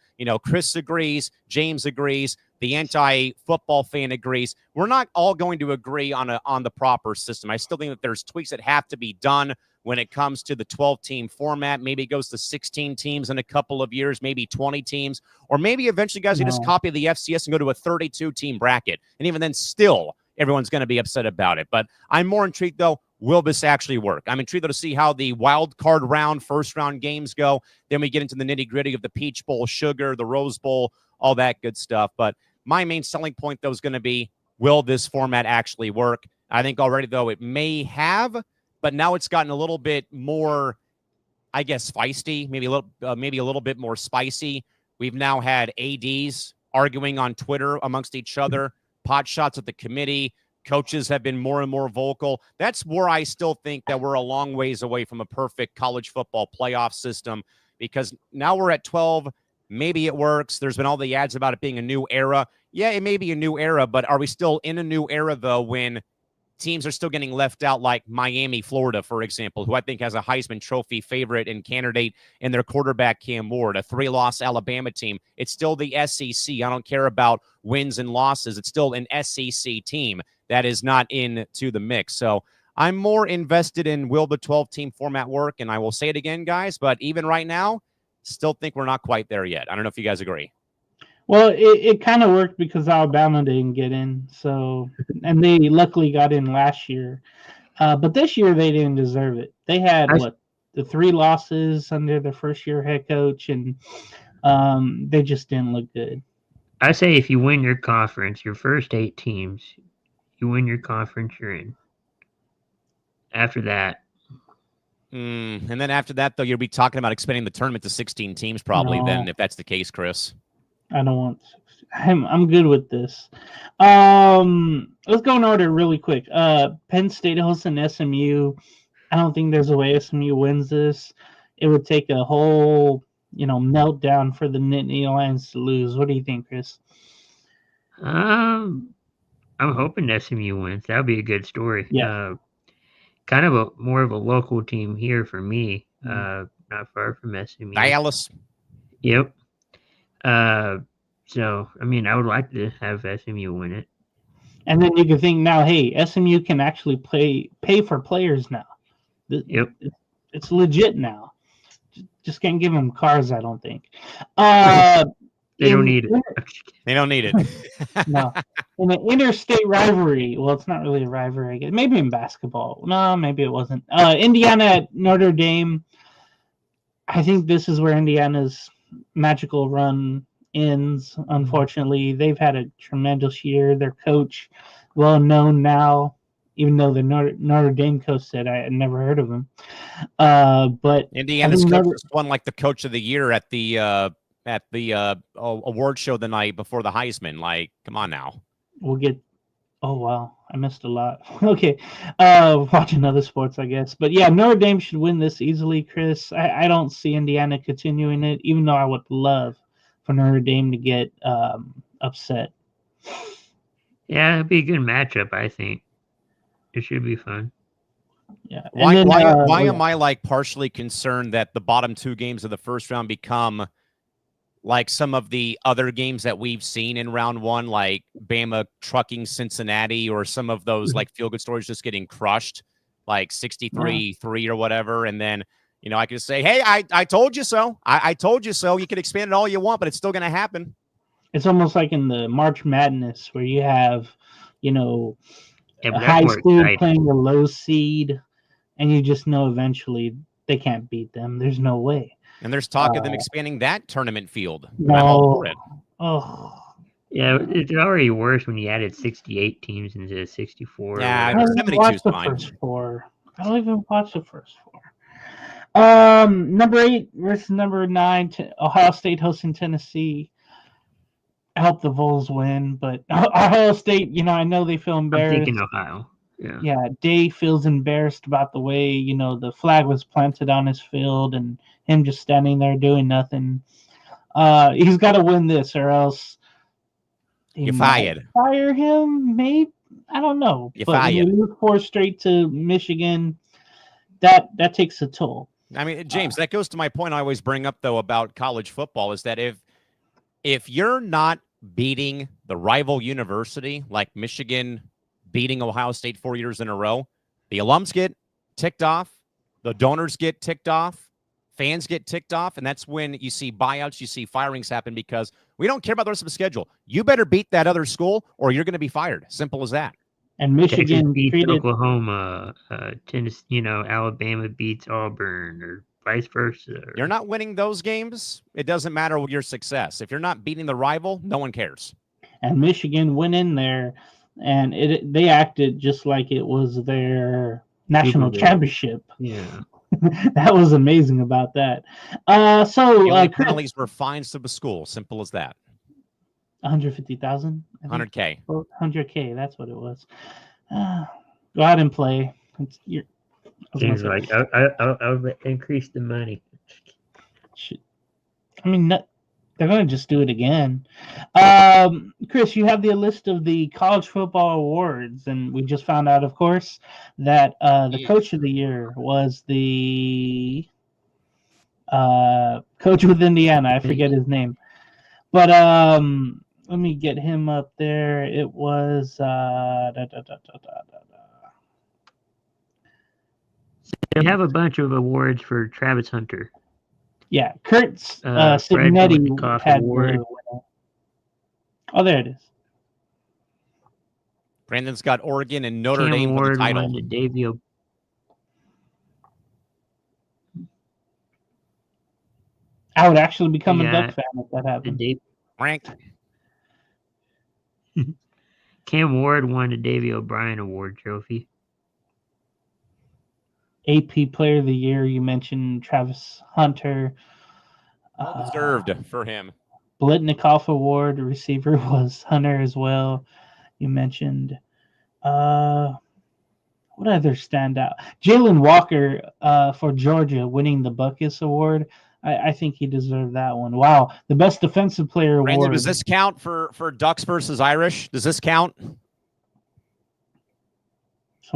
Speaker 1: Chris agrees, James agrees, the anti-football fan agrees. We're not all going to agree on the proper system. I still think that there's tweaks that have to be done when it comes to the 12-team format. Maybe it goes to 16 teams in a couple of years, maybe 20 teams, or maybe eventually, guys, you just copy the FCS and go to a 32-team bracket. And even then, still, everyone's going to be upset about it. But I'm more intrigued, though. Will this actually work? I'm intrigued, though, to see how the wild card round, first-round games go. Then we get into the nitty-gritty of the Peach Bowl, Sugar, the Rose Bowl, all that good stuff. But my main selling point, though, is going to be, will this format actually work? I think already, though, it may have, but now it's gotten a little bit more, I guess, feisty, maybe a little bit more spicy. We've now had ADs arguing on Twitter amongst each other, pot shots at the committee. Coaches have been more and more vocal. That's where I still think that we're a long ways away from a perfect college football playoff system, because now we're at 12. Maybe it works. There's been all the ads about it being a new era. Yeah, it may be a new era, but are we still in a new era, though, when teams are still getting left out, like Miami, Florida, for example, who I think has a Heisman Trophy favorite and candidate in their quarterback, Cam Ward, a 3-loss Alabama team. It's still the SEC. I don't care about wins and losses. It's still an SEC team that is not into the mix. So I'm more invested in, will the 12-team format work? And I will say it again, guys, but even right now, still think we're not quite there yet. I don't know if you guys agree.
Speaker 2: Well, it kind of worked because Alabama didn't get in. So, and they luckily got in last year. But this year they didn't deserve it. They had the 3 losses under their first-year head coach, and they just didn't look good.
Speaker 3: I say if you win your conference, your first 8 teams, you win your conference, you're in. After that.
Speaker 1: And then after that, though, you'll be talking about expanding the tournament to 16 teams probably then, if that's the case, Chris.
Speaker 2: I don't want. I'm good with this. Let's go in order really quick. Penn State hosting SMU. I don't think there's a way SMU wins this. It would take a whole, meltdown for the Nittany Lions to lose. What do you think, Chris?
Speaker 3: I'm hoping SMU wins. That would be a good story.
Speaker 2: Yeah.
Speaker 3: Kind of more of a local team here for me. Not far from SMU.
Speaker 1: Dallas.
Speaker 3: Yep. So, I mean, I would like to have SMU win it.
Speaker 2: And then you can think now, hey, SMU can actually pay for players now.
Speaker 3: Yep.
Speaker 2: It's legit now. Just can't give them cars, I don't think. They
Speaker 3: don't need it.
Speaker 1: They don't need it.
Speaker 2: No. In an interstate rivalry, well, it's not really a rivalry, I guess. Maybe in basketball. No, maybe it wasn't. Indiana at Notre Dame. I think this is where Indiana's magical run ends, unfortunately. They've had a tremendous year. Their coach, well known now, even though the Notre Dame coach said I had never heard of him. But
Speaker 1: Indiana's coach won like the coach of the year at the award show the night before the Heisman. Like, come on now.
Speaker 2: We'll get. Oh wow, I missed a lot. Okay, watching other sports, I guess. But yeah, Notre Dame should win this easily, Chris. I don't see Indiana continuing it, even though I would love for Notre Dame to get upset.
Speaker 3: Yeah, it'd be a good matchup, I think. It should be fun.
Speaker 2: Yeah.
Speaker 1: Why am I like partially concerned that the bottom 2 games of the first round become like some of the other games that we've seen in round one, like Bama trucking Cincinnati, or some of those like feel good stories just getting crushed, like 63-3 or whatever. And then, I could say, hey, I told you so. I told you so. You can expand it all you want, but it's still going to happen.
Speaker 2: It's almost like in the March Madness where you have,
Speaker 3: Yeah,
Speaker 2: a
Speaker 3: but
Speaker 2: high
Speaker 3: that's more
Speaker 2: seed
Speaker 3: exciting.
Speaker 2: playing a low seed, and you just know eventually they can't beat them. There's no way.
Speaker 1: And there's talk of them expanding that tournament field. And
Speaker 2: No.
Speaker 1: I'm all for it.
Speaker 2: Oh.
Speaker 3: Yeah, it's already worse when you added 68 teams instead of 64.
Speaker 1: Yeah,
Speaker 2: I don't even
Speaker 1: 72
Speaker 2: watch
Speaker 1: is
Speaker 2: the
Speaker 1: fine.
Speaker 2: first four. I don't even watch the first four. Number 8 versus number 9. Ohio State hosting Tennessee. I hope the Vols win, but Ohio State, I know they feel
Speaker 3: I'm
Speaker 2: embarrassed.
Speaker 3: thinking Ohio.
Speaker 2: Yeah, Day feels embarrassed about the way, the flag was planted on his field and him just standing there doing nothing. He's got to win this or else
Speaker 1: You're fired.
Speaker 2: Fire him, maybe. I don't know.
Speaker 1: You're
Speaker 2: But when you
Speaker 1: fired.
Speaker 2: lose 4 straight to Michigan, that takes a toll.
Speaker 1: I mean, James, that goes to my point I always bring up, though, about college football, is that if you're not beating the rival university, like Michigan beating Ohio State 4 years in a row, the alums get ticked off, the donors get ticked off, fans get ticked off, and that's when you see buyouts, you see firings happen, because we don't care about the rest of the schedule. You better beat that other school or you're going to be fired. Simple as that.
Speaker 2: And
Speaker 3: Texas
Speaker 2: Michigan
Speaker 3: beats
Speaker 2: treated
Speaker 3: Oklahoma. Tennessee, Alabama beats Auburn, or vice versa.
Speaker 1: You're not winning those games. It doesn't matter your success. If you're not beating the rival, no one cares.
Speaker 2: and Michigan went in there and they acted just like it was their national championship.
Speaker 3: Yeah.
Speaker 2: That was amazing about that.
Speaker 1: The only penalties were fines to the school. Simple as that.
Speaker 2: 150,000?
Speaker 1: 100K.
Speaker 2: 100K, that's what it was. Go out and play.
Speaker 3: Seems like I'll increase the money.
Speaker 2: I mean, they're going to just do it again. Chris, you have the list of the college football awards, and we just found out, of course, that the coach of the year was the coach with Indiana. I forget his name. But let me get him up there. It was
Speaker 3: They have a bunch of awards for Travis Hunter.
Speaker 2: Yeah, Kurt Signetti had
Speaker 3: award.
Speaker 2: Oh, there it is.
Speaker 1: Brandon's got Oregon and Notre
Speaker 3: Cam
Speaker 1: Dame
Speaker 3: Ward
Speaker 1: for the title.
Speaker 3: won the Davio.
Speaker 2: I would actually become a Duck fan if that happened.
Speaker 1: Frank.
Speaker 3: Cam Ward won the Davy O'Brien Award trophy.
Speaker 2: AP Player of the Year, you mentioned Travis Hunter.
Speaker 1: Well deserved for him.
Speaker 2: Blitnikoff Award receiver was Hunter as well. You mentioned what other standout? Jalen Walker for Georgia winning the Buckus Award. I think he deserved that one. Wow, the best defensive player award.
Speaker 1: Brandon, does this count for Ducks versus Irish? Does this count?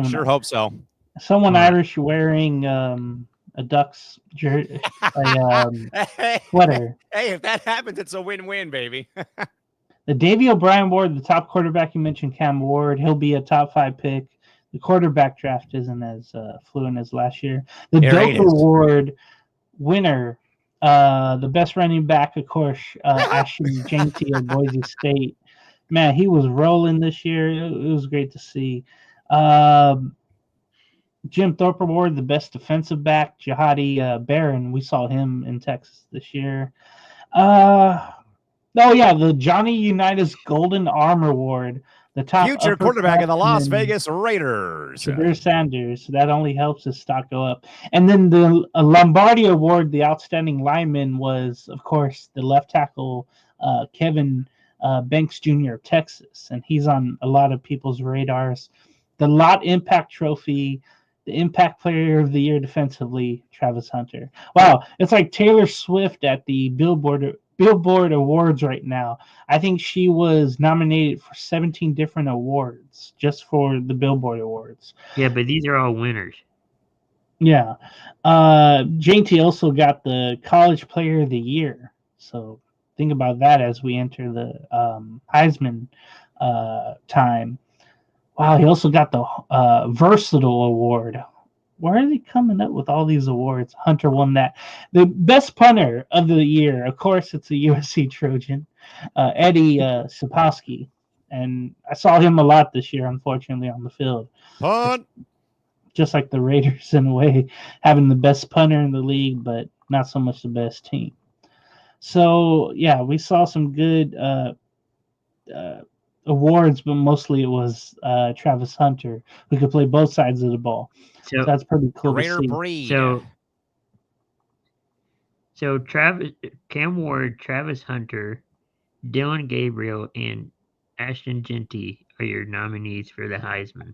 Speaker 1: Sure hope so.
Speaker 2: Someone Irish wearing a Ducks sweater.
Speaker 1: Hey, if that happens, it's a win-win, baby.
Speaker 2: The Davy O'Brien Award, the top quarterback, you mentioned Cam Ward. He'll be a top 5 pick. The quarterback draft isn't as fluent as last year. The Doak Award winner, the best running back, of course, Ashton Jeanty of Boise State. Man, he was rolling this year. It was great to see. Jim Thorpe Award, the best defensive back, Jihadi Barron. We saw him in Texas this year. The Johnny Unitas Golden Arm Award, the top
Speaker 1: future quarterback of the Las Vegas Raiders,
Speaker 2: Shadur Sanders. That only helps his stock go up. And then the Lombardi Award, the outstanding lineman, was, of course, the left tackle Kevin Banks Jr. of Texas, and he's on a lot of people's radars. The Lott Impact Trophy, the Impact Player of the Year defensively, Travis Hunter. Wow, it's like Taylor Swift at the Billboard Awards right now. I think she was nominated for 17 different awards just for the Billboard Awards.
Speaker 3: Yeah, but these are all winners.
Speaker 2: Yeah. JT also got the College Player of the Year. So think about that as we enter the Heisman time. Wow, he also got the Versatile Award. Where are they coming up with all these awards? Hunter won that. The best punter of the year, of course, it's a USC Trojan, Eddie Sapowski. And I saw him a lot this year, unfortunately, on the field.
Speaker 1: Punt.
Speaker 2: Just like the Raiders, in a way, having the best punter in the league, but not so much the best team. So, yeah, we saw some good awards, but mostly it was Travis Hunter, who could play both sides of the ball. So that's pretty cool to
Speaker 1: Greater
Speaker 2: see.
Speaker 1: breed.
Speaker 3: So Cam Ward, Travis Hunter, Dylan Gabriel, and Ashton Genty are your nominees for the Heisman.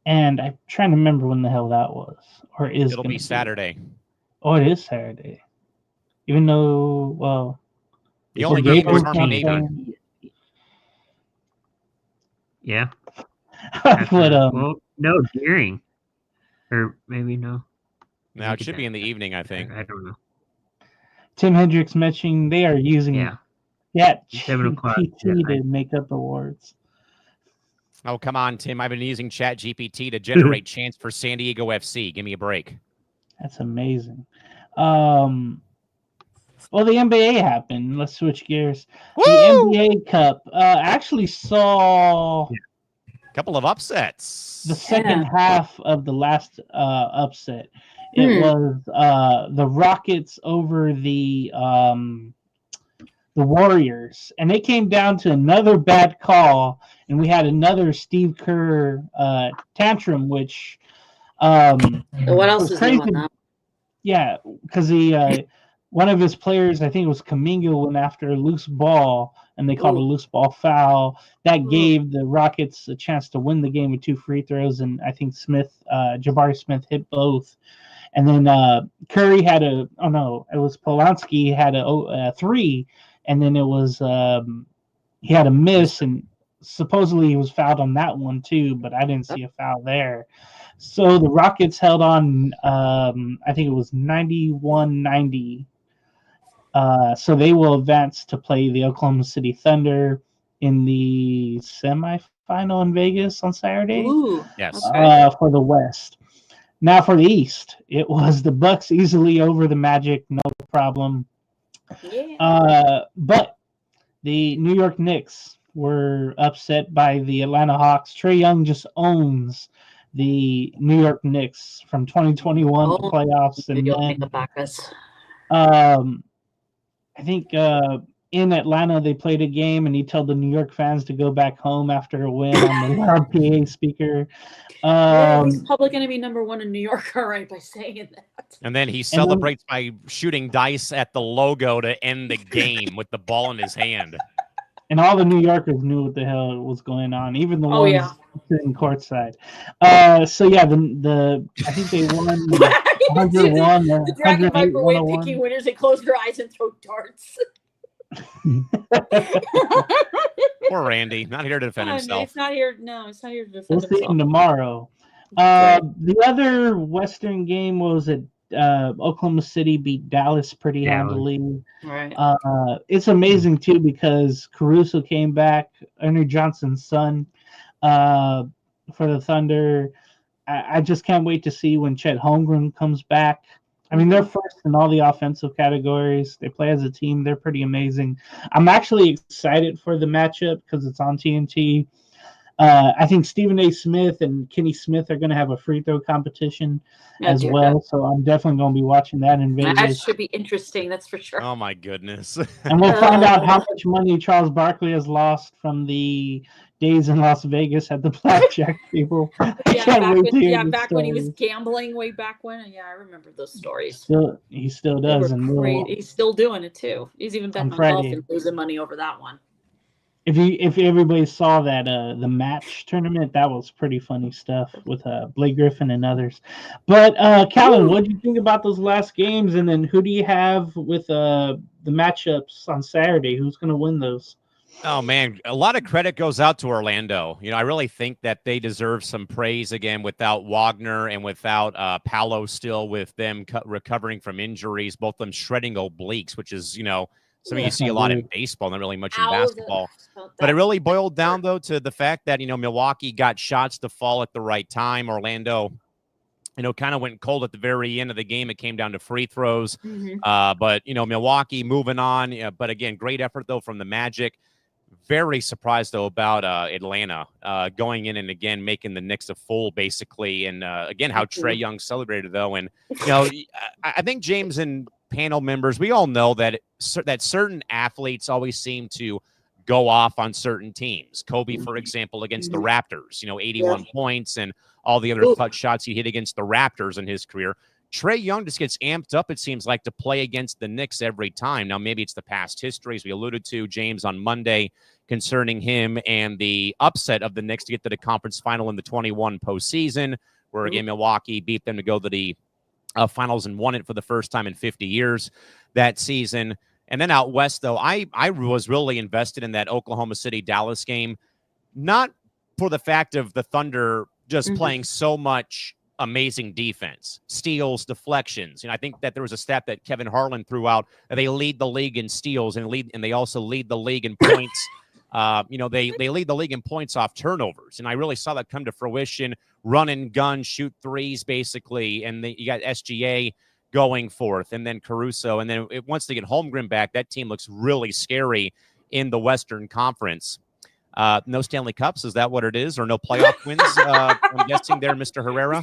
Speaker 2: And I'm trying to remember when the hell that was, or is.
Speaker 1: It'll be Saturday.
Speaker 2: Oh, it is Saturday. Even though, well,
Speaker 1: the only game was Army
Speaker 3: Navy. Yeah.
Speaker 2: But
Speaker 3: well, no, Deering, or maybe no.
Speaker 1: No, it should be in the evening, I think.
Speaker 3: I don't know.
Speaker 2: Tim Hendricks mentioning they are using ChatGPT to make up awards.
Speaker 1: Oh, come on, Tim. I've been using ChatGPT to generate chants for San Diego FC. Give me a break.
Speaker 2: That's amazing. Well, the NBA happened. Let's switch gears. Woo! The NBA Cup. Actually saw
Speaker 1: a couple of upsets.
Speaker 2: The second half of the last upset. It was the Rockets over the Warriors, and it came down to another bad call, and we had another Steve Kerr tantrum, which
Speaker 4: what else is crazy.
Speaker 2: Yeah, because he one of his players, I think it was Kuminga, went after a loose ball, and they called a loose ball foul. That gave the Rockets a chance to win the game with 2 free throws, and I think Jabari Smith hit both. And then Curry had it was Polanski had a 3, and then it was he had a miss, and supposedly he was fouled on that one too, but I didn't see a foul there. So the Rockets held on, I think it was 91-90. So they will advance to play the Oklahoma City Thunder in the semifinal in Vegas on Saturday.
Speaker 4: Ooh,
Speaker 1: yes.
Speaker 2: For the West. Now for the East, it was the Bucks easily over the Magic, no problem.
Speaker 4: Yeah.
Speaker 2: But the New York Knicks were upset by the Atlanta Hawks. Trae Young just owns the New York Knicks from 2021 to playoffs, and then I think in Atlanta they played a game, and he told the New York fans to go back home after a win on the loud PA speaker.
Speaker 4: He's public enemy number 1 in New York, all right, by saying that.
Speaker 1: And then he celebrates by shooting dice at the logo to end the game with the ball in his hand.
Speaker 2: And all the New Yorkers knew what the hell was going on, even the ones sitting courtside. So yeah, the I think they won 101.
Speaker 4: The Dragon Microwave picking winners. They close their eyes and throw darts.
Speaker 1: Poor Randy, not here to defend himself.
Speaker 4: It's not here. No, it's not here to defend
Speaker 2: himself. We'll see him tomorrow. The other Western game was at Oklahoma City beat Dallas pretty handily.
Speaker 4: Right.
Speaker 2: It's amazing too because Caruso came back, Ernie Johnson's son, for the Thunder. I just can't wait to see when Chet Holmgren comes back. I mean, they're first in all the offensive categories. They play as a team. They're pretty amazing. I'm actually excited for the matchup because it's on TNT. I think Stephen A. Smith and Kenny Smith are going to have a free throw competition as well. So I'm definitely going to be watching that in Vegas.
Speaker 4: That should be interesting. That's for sure.
Speaker 1: Oh, my goodness.
Speaker 2: And we'll find out how much money Charles Barkley has lost from the days in Las Vegas at the blackjack people.
Speaker 4: Back when he was gambling way back when. Yeah, I remember those stories.
Speaker 2: He still does. And
Speaker 4: he's still doing it too. He's even betting on golf and losing money over that one.
Speaker 2: If everybody saw that the match tournament, that was pretty funny stuff with Blake Griffin and others. But Calvin, what do you think about those last games? And then who do you have with the matchups on Saturday? Who's going to win those?
Speaker 1: Oh, man, a lot of credit goes out to Orlando. You know, I really think that they deserve some praise again without Wagner and without Paolo still with them recovering from injuries, both of them shredding obliques, which is, you know, something you see a lot in baseball, not really much in basketball.
Speaker 4: But
Speaker 1: But it really boiled down, though, to the fact that, Milwaukee got shots to fall at the right time. Orlando, kind of went cold at the very end of the game. It came down to free throws. But, Milwaukee moving on. But again, great effort, though, from the Magic. Very surprised, though, about Atlanta going in and, again, making the Knicks a fool, basically. And, again, how Trae Young celebrated, though. And, I think James and panel members, we all know that certain athletes always seem to go off on certain teams. Kobe, for example, against the Raptors, 81 points and all the other clutch shots he hit against the Raptors in his career. Trae Young just gets amped up, it seems like, to play against the Knicks every time. Now, maybe it's the past history, as we alluded to, James, on Monday, concerning him and the upset of the Knicks to get to the conference final in the 21 postseason, where, again, Milwaukee beat them to go to the finals and won it for the first time in 50 years that season. And then out west, though, I was really invested in that Oklahoma City-Dallas game, not for the fact of the Thunder just playing so much amazing defense, steals, deflections. I think that there was a stat that Kevin Harlan threw out that they lead the league in steals and they also lead the league in points. They lead the league in points off turnovers, and I really saw that come to fruition. Run and gun, shoot threes, basically, and you got SGA going forth, and then Caruso, and then once they get Holmgren back, that team looks really scary in the Western Conference. No Stanley Cups, is that what it is, or no playoff wins? I'm guessing there, Mr. Herrera.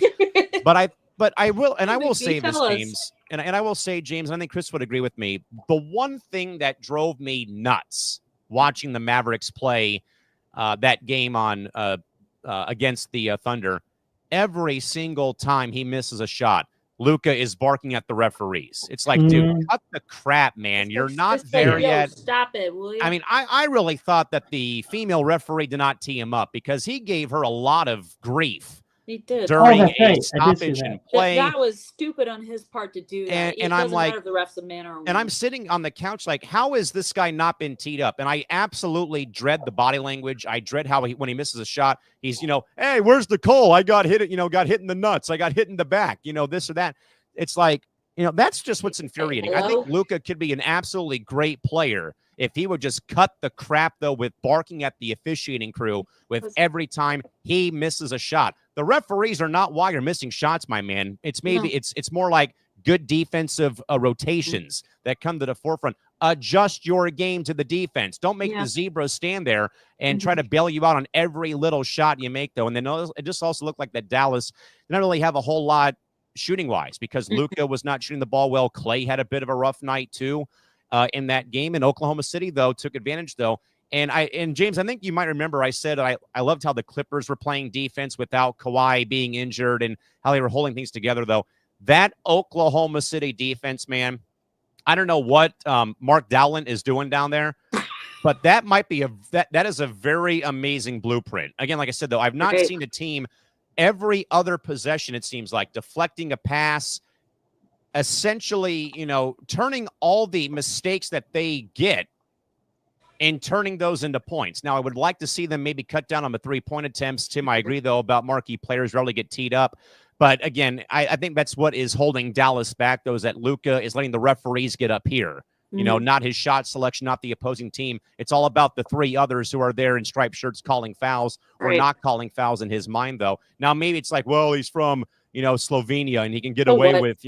Speaker 1: But I will say this, James, and I will say, James, and I think Chris would agree with me. The one thing that drove me nuts watching the Mavericks play that game on against the Thunder, every single time he misses a shot, Luka is barking at the referees. It's like, dude, cut the crap, man. You're not there yet.
Speaker 4: Stop it, will you?
Speaker 1: I mean, I really thought that the female referee did not tee him up because he gave her a lot of grief.
Speaker 4: He did.
Speaker 1: During a stoppage in play.
Speaker 4: That was stupid on his part to do that.
Speaker 1: And I'm like,
Speaker 4: matter if the ref's a man or a woman.
Speaker 1: And I'm sitting on the couch like, how has this guy not been teed up? And I absolutely dread the body language. I dread how when he misses a shot, he's, hey, where's the Cole? I got hit, got hit in the nuts. I got hit in the back, this or that. It's like, that's just what's infuriating. I think Luka could be an absolutely great player if he would just cut the crap, though, with barking at the officiating crew with every time he misses a shot. The referees are not why you're missing shots, my man. It's it's more like good defensive rotations that come to the forefront. Adjust your game to the defense. Don't make the Zebras stand there and try to bail you out on every little shot you make, though. And then it just also looked like that Dallas didn't really have a whole lot shooting-wise because Luka was not shooting the ball well. Clay had a bit of a rough night, too, in that game. And Oklahoma City, though, took advantage, though. And James, I think you might remember I said I loved how the Clippers were playing defense without Kawhi being injured and how they were holding things together, though. That Oklahoma City defense, man, I don't know what Mark Dowland is doing down there, but that might be that is a very amazing blueprint. Again, like I said, though, I've not seen a team every other possession, it seems like, deflecting a pass, essentially, turning all the mistakes that they get and turning those into points. Now, I would like to see them maybe cut down on the three-point attempts. Tim, I agree, though, about marquee players rarely get teed up. But, again, I think that's what is holding Dallas back, though, is that Luka is letting the referees get up here. Not his shot selection, not the opposing team. It's all about the three others who are there in striped shirts calling fouls or not calling fouls in his mind, though. Now, maybe it's like, well, he's from, Slovenia, and he can get away with,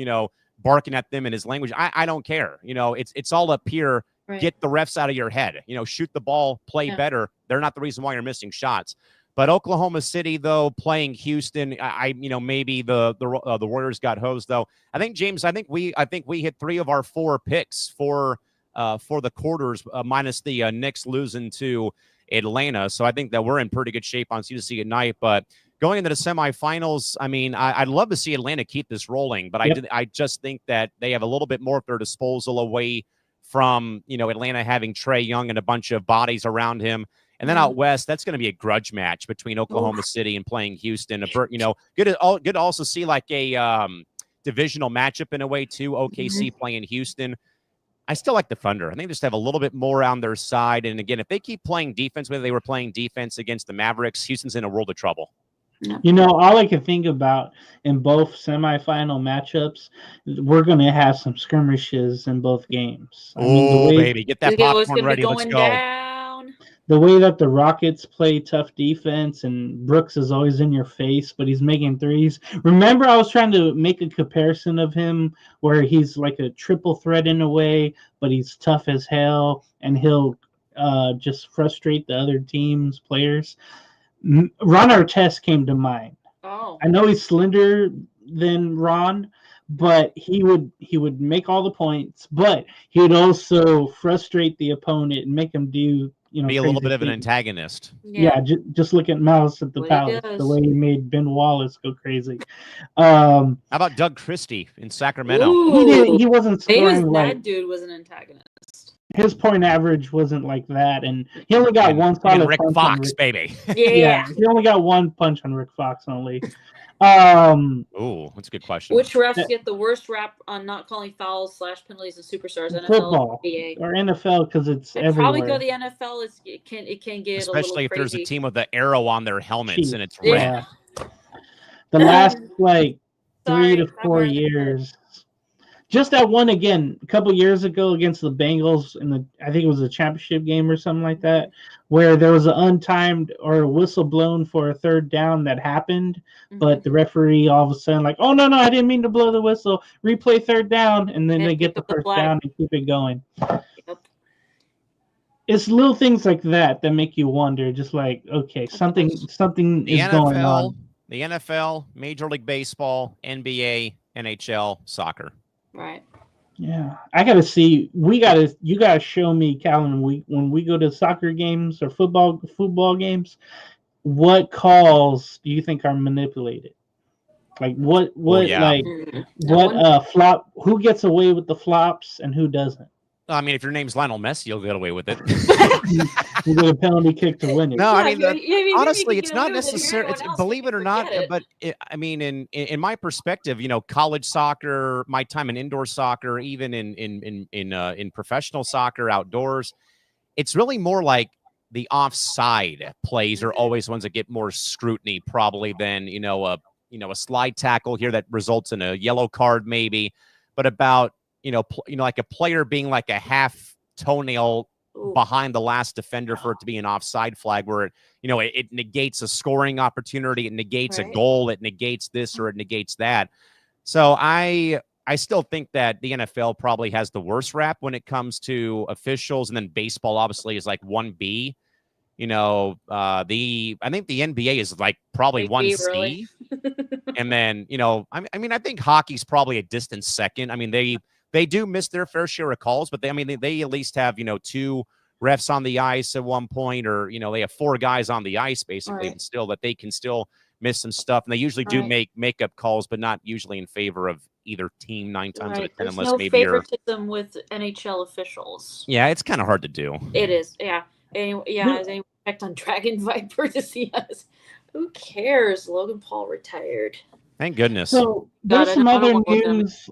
Speaker 1: barking at them in his language. I don't care. It's all up here. Right. Get the refs out of your head. Shoot the ball, play better. They're not the reason why you're missing shots. But Oklahoma City, though, playing Houston, maybe the Warriors got hosed, though. I think, James, we hit 3 of our 4 picks for the quarters, minus the Knicks losing to Atlanta. So I think that we're in pretty good shape on C2C at night. But going into the semifinals, I mean, I'd love to see Atlanta keep this rolling, but I just think that they have a little bit more at their disposal away from, Atlanta having Trae Young and a bunch of bodies around him. And then out west, that's going to be a grudge match between Oklahoma City and playing Houston. Good to also see like a divisional matchup in a way, too. OKC playing Houston. I still like the Thunder. I think they just have a little bit more on their side. And again, if they keep playing defense, whether they were playing defense against the Mavericks, Houston's in a world of trouble.
Speaker 2: You know, all I can think about in both semifinal matchups, we're going to have some skirmishes in both games. I mean,
Speaker 1: Oh, baby, get that popcorn ready. Let's go.
Speaker 4: Down.
Speaker 2: The way that the Rockets play tough defense and Brooks is always in your face, but he's making threes. Remember, I was trying to make a comparison of him where he's like a triple threat in a way, but he's tough as hell and he'll just frustrate the other team's players. Ron Artest came to mind.
Speaker 4: Oh.
Speaker 2: I know he's slender than Ron, but he would make all the points, but he would also frustrate the opponent and make him do, you know,
Speaker 1: be a little bit of an antagonist.
Speaker 2: Yeah, just look at Mouse at the Palace, the way he made Ben Wallace go crazy. How
Speaker 1: about Doug Christie in Sacramento?
Speaker 4: Ooh,
Speaker 2: he wasn't scoring like
Speaker 4: that dude was an antagonist.
Speaker 2: His point average wasn't like that, and he only got one solid
Speaker 1: Rick
Speaker 2: punch
Speaker 1: Fox, baby.
Speaker 2: Yeah, he only got one punch on Rick Fox only.
Speaker 1: Ooh, that's a good question.
Speaker 4: Which refs get the worst rap on not calling fouls / penalties and superstars? NFL,
Speaker 2: football,
Speaker 4: NBA,
Speaker 2: or NFL, because it's
Speaker 4: I'd
Speaker 2: everywhere.
Speaker 4: probably go the NFL. It can get
Speaker 1: especially if
Speaker 4: crazy.
Speaker 1: there's a team with the arrow on their helmets and it's
Speaker 2: red.
Speaker 1: red.
Speaker 2: The last 3 to 4 years. Just that one again, a couple years ago against the Bengals I think it was a championship game or something like that, where there was an untimed or a whistle blown for a third down that happened, but the referee all of a sudden like, oh no, I didn't mean to blow the whistle. Replay third down, and then they get the first down and keep it going. Yep. It's little things like that make you wonder, just like, okay, something is going on.
Speaker 1: The NFL, Major League Baseball, NBA, NHL, soccer.
Speaker 4: Right.
Speaker 2: Yeah, I gotta see. You gotta show me, Calvin. When we go to soccer games or football games, what calls do you think are manipulated? Like what flop? Who gets away with the flops and who doesn't?
Speaker 1: I mean, if your name's Lionel Messi, you'll get away with it.
Speaker 2: You get a penalty kick to win it.
Speaker 1: No, I mean, honestly, it's not necessarily. Believe it or not, but I mean, in my perspective, you know, college soccer, my time in indoor soccer, even in professional soccer outdoors, it's really more like the offside plays are always ones that get more scrutiny, probably than a slide tackle here that results in a yellow card, maybe, but about. Like a player being like a half toenail behind the last defender for it to be an offside flag, where it negates a scoring opportunity, it negates a goal, it negates this or it negates that. So I still think that the NFL probably has the worst rap when it comes to officials, and then baseball obviously is like 1B. I think the NBA is like probably 1C. Really? And then, I mean, I think hockey's probably a distant second. I mean, they do miss their fair share of calls, but they at least have, 2 refs on the ice at one point, or, they have 4 guys on the ice basically, but still that they can still miss some stuff. And they usually do make up calls, but not usually in favor of either team 9 times out of 10, unless maybe
Speaker 4: favoritism with NHL officials.
Speaker 1: Yeah, it's kind of hard to do.
Speaker 4: It is. Yeah. Has anyone checked on Dragon Viper to see us? Who cares? Logan Paul retired.
Speaker 1: Thank goodness.
Speaker 2: So there's some other news.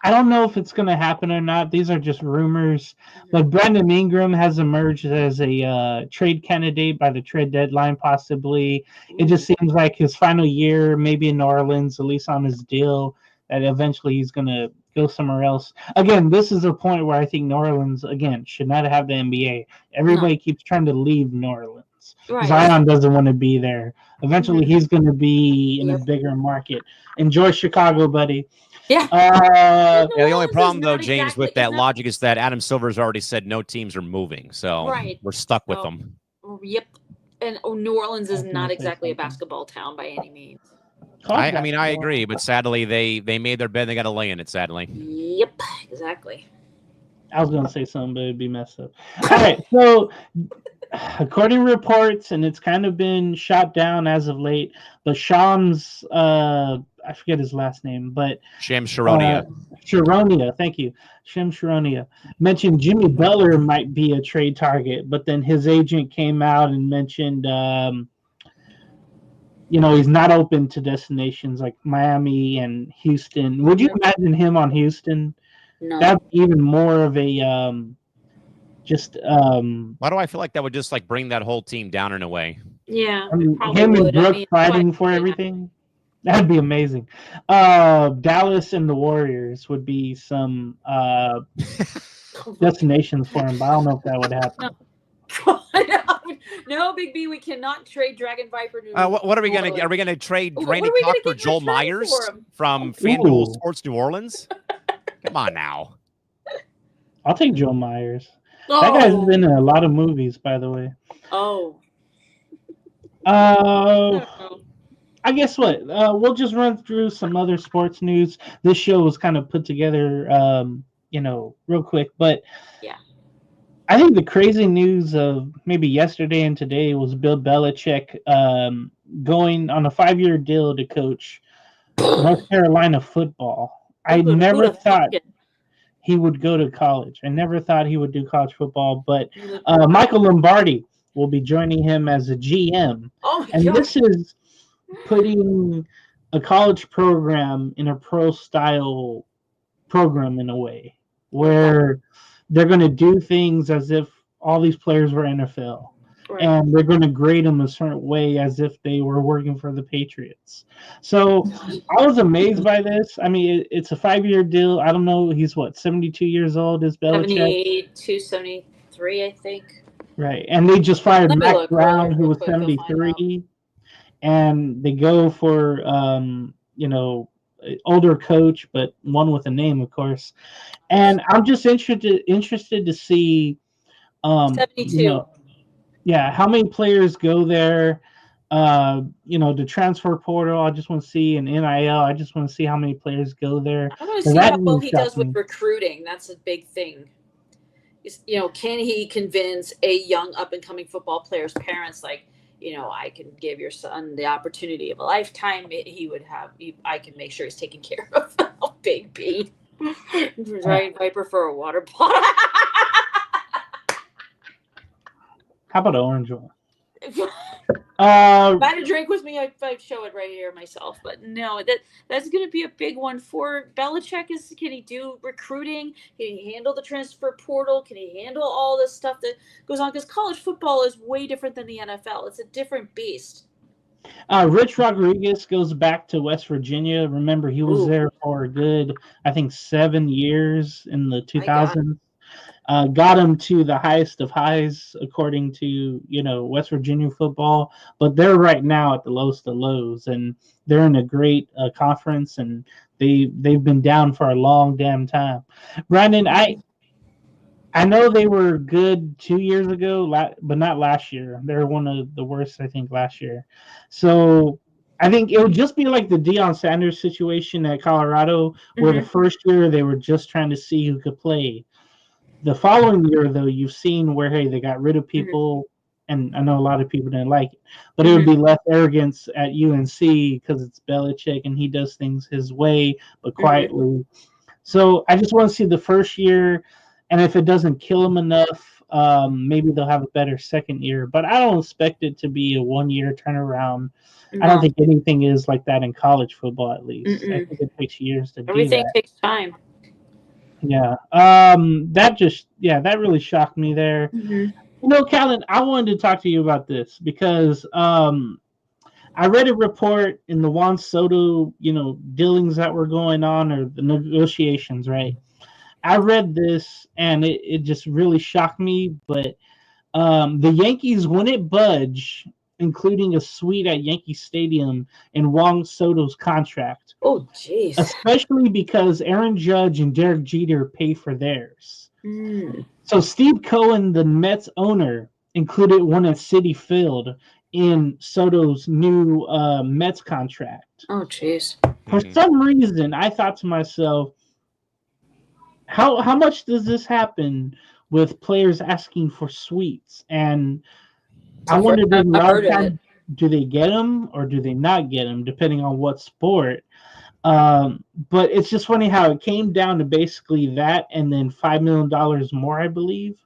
Speaker 2: I don't know if it's going to happen or not. These are just rumors. But Brandon Ingram has emerged as a trade candidate by the trade deadline, possibly. It just seems like his final year, maybe in New Orleans, at least on his deal, that eventually he's going to go somewhere else. Again, this is a point where I think New Orleans, again, should not have the NBA. Everybody keeps trying to leave New Orleans. Zion doesn't want to be there. Eventually, he's going to be in a bigger market. Enjoy Chicago, buddy.
Speaker 4: Yeah.
Speaker 1: The only problem, though, James, with that logic is that Adam Silver's already said no teams are moving, so we're stuck with them.
Speaker 4: Yep. And New Orleans is not exactly a basketball town by any means.
Speaker 1: I mean, I agree, but sadly, they made their bed. They got to lay in it, sadly.
Speaker 4: Yep, exactly.
Speaker 2: I was going to say something, but it'd be messed up. All right, so according to reports, and it's kind of been shot down as of late, but Shams, I forget his last name, but
Speaker 1: Shams Charania.
Speaker 2: Charania, thank you. Shams Charania mentioned Jimmy Butler might be a trade target, but then his agent came out and mentioned, he's not open to destinations like Miami and Houston. Would you imagine him on Houston?
Speaker 4: No.
Speaker 2: That'd be even more of a
Speaker 1: why do I feel like that would just like bring that whole team down in a way?
Speaker 4: Yeah,
Speaker 2: Him
Speaker 4: probably
Speaker 2: and
Speaker 4: would. I
Speaker 2: Brooke
Speaker 4: mean,
Speaker 2: fighting
Speaker 4: but,
Speaker 2: for
Speaker 4: yeah.
Speaker 2: everything. That'd be amazing. Dallas and the Warriors would be some destinations for him, but I don't know if that would happen.
Speaker 4: No, Big B, we cannot trade Dragon Viper.
Speaker 1: What are we gonna get? Are we gonna trade
Speaker 4: What
Speaker 1: Randy
Speaker 4: are we gonna
Speaker 1: Cock for
Speaker 4: get in
Speaker 1: Joel
Speaker 4: return
Speaker 1: Myers
Speaker 4: for him?
Speaker 1: from FanDuel
Speaker 2: Ooh.
Speaker 1: Sports New Orleans? Come on now.
Speaker 2: I'll take Joe Myers.
Speaker 4: Oh.
Speaker 2: That guy's been in a lot of movies, by the way.
Speaker 4: Oh.
Speaker 2: I guess what? We'll just run through some other sports news. This show was kind of put together, real quick. But
Speaker 4: yeah,
Speaker 2: I think the crazy news of maybe yesterday and today was Bill Belichick going on a 5-year deal to coach North Carolina football. I never thought he would go to college. I never thought he would do college football. But Michael Lombardi will be joining him as a GM.
Speaker 4: Oh my
Speaker 2: and
Speaker 4: God.
Speaker 2: This is putting a college program in a pro style program in a way where they're going to do things as if all these players were NFL. Right. And they're going to grade them a certain way as if they were working for the Patriots. So I was amazed by this. I mean, it's a 5-year deal. I don't know. He's 72 years old is Belichick?
Speaker 4: 72, 73, I think.
Speaker 2: Right. And they just fired Mac Brown, who was 73. And they go for, older coach, but one with a name, of course. And I'm just interested to see,
Speaker 4: 72.
Speaker 2: How many players go there, the transfer portal. I just want to see an NIL. I just want to see how many players go there.
Speaker 4: I want to see how well he does with recruiting. That's a big thing. Can he convince a young up-and-coming football player's parents, I can give your son the opportunity of a lifetime. I can make sure he's taken care of. Oh, Big B. Dragon Viper for a water bottle.
Speaker 2: How about an orange one?
Speaker 4: If you had a drink with me, I'd show it right here myself. But no, that's going to be a big one for Belichick. Can he do recruiting? Can he handle the transfer portal? Can he handle all this stuff that goes on? Because college football is way different than the NFL. It's a different beast.
Speaker 2: Rich Rodriguez goes back to West Virginia. Remember, he was there for a good, I think, 7 years in the 2000s. Got him to the highest of highs, according to West Virginia football. But they're right now at the lowest of lows, and they're in a great conference, and they've been down for a long damn time. Brandon, I know they were good 2 years ago, but not last year. They're one of the worst, I think, last year. So I think it would just be like the Deion Sanders situation at Colorado, where the first year they were just trying to see who could play. The following year, though, you've seen where, hey, they got rid of people, and I know a lot of people didn't like it, but it would be less arrogance at UNC because it's Belichick and he does things his way, but quietly. So I just want to see the first year, and if it doesn't kill him enough, maybe they'll have a better second year. But I don't expect it to be a 1-year turnaround. No. I don't think anything is like that in college football, at least. I think it takes years to do that.
Speaker 4: Everything takes time.
Speaker 2: Yeah. That really shocked me there. Callan, I wanted to talk to you about this because I read a report in the Juan Soto, dealings that were going on, or the negotiations, right? I read this and it just really shocked me, but the Yankees wouldn't budge, including a suite at Yankee Stadium in Juan Soto's contract.
Speaker 4: Oh, jeez.
Speaker 2: Especially because Aaron Judge and Derek Jeter pay for theirs. So Steve Cohen, the Mets owner, included one at Citi Field in Soto's new Mets contract.
Speaker 4: Oh, jeez.
Speaker 2: For some reason, I thought to myself, how much does this happen with players asking for suites? And I wondered, do they get them or do they not get them, depending on what sport? But it's just funny how it came down to basically that and then $5 million more, I believe,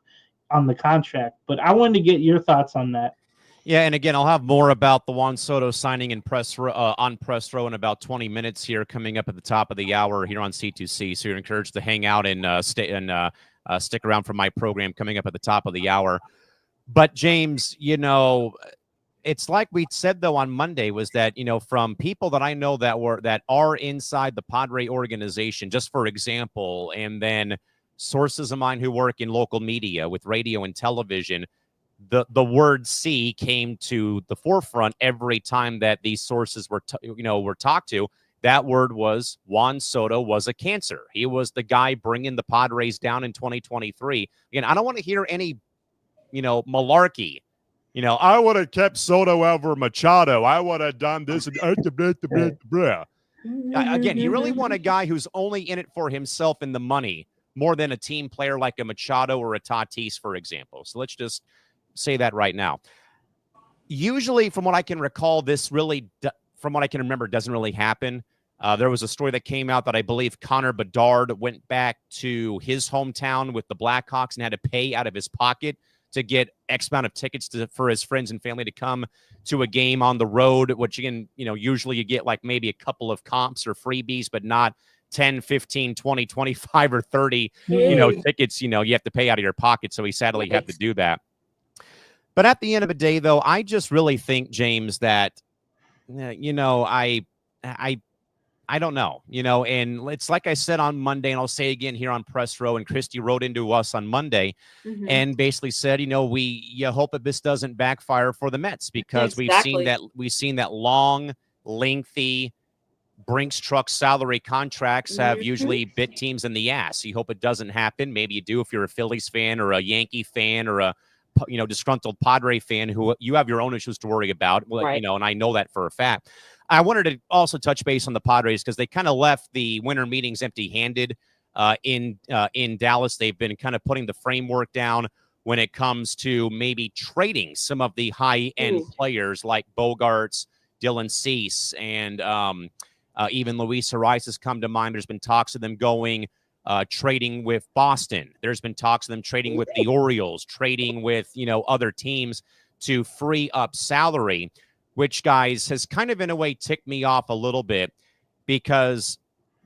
Speaker 2: on the contract. But I wanted to get your thoughts on that.
Speaker 1: Yeah, and again, I'll have more about the Juan Soto signing in on Press Row in about 20 minutes here, coming up at the top of the hour here on C2C. So you're encouraged to hang out and stick around for my program coming up at the top of the hour. But James, it's like we said, though, on Monday, was that, from people that I know that are inside the Padre organization, just for example, and then sources of mine who work in local media with radio and television, the word C came to the forefront every time that these sources were talked to. That word was Juan Soto was a cancer. He was the guy bringing the Padres down in 2023. Again, I don't want to hear any, malarkey. I would have kept Soto over Machado. I would have done this. Again, you really want a guy who's only in it for himself and the money more than a team player like a Machado or a Tatis, for example. So let's just say that right now. Usually, from what I can recall, from what I can remember, doesn't really happen. There was a story that came out that I believe Connor Bedard went back to his hometown with the Blackhawks and had to pay out of his pocket to get X amount of tickets for his friends and family to come to a game on the road, which, again, usually you get like maybe a couple of comps or freebies, but not 10, 15, 20, 25, or 30, tickets, you have to pay out of your pocket. So he sadly had to do that. But at the end of the day, though, I just really think, James, that, I don't know, and it's like I said on Monday, and I'll say again here on Press Row, and Christy wrote into us on Monday and basically said, you hope that this doesn't backfire for the Mets, because we've seen that long, lengthy Brinks truck salary contracts have usually bit teams in the ass. You hope it doesn't happen. Maybe you do if you're a Phillies fan or a Yankee fan or a disgruntled Padre fan who you have your own issues to worry about. Right. And I know that for a fact. I wanted to also touch base on the Padres because they kind of left the winter meetings empty-handed in Dallas. They've been kind of putting the framework down when it comes to maybe trading some of the high-end players like Bogarts, Dylan Cease, and even Luis Arias has come to mind. There's been talks of them going trading with Boston. There's been talks of them trading with the Orioles, trading with, other teams to free up salary, which, guys, has kind of in a way ticked me off a little bit, because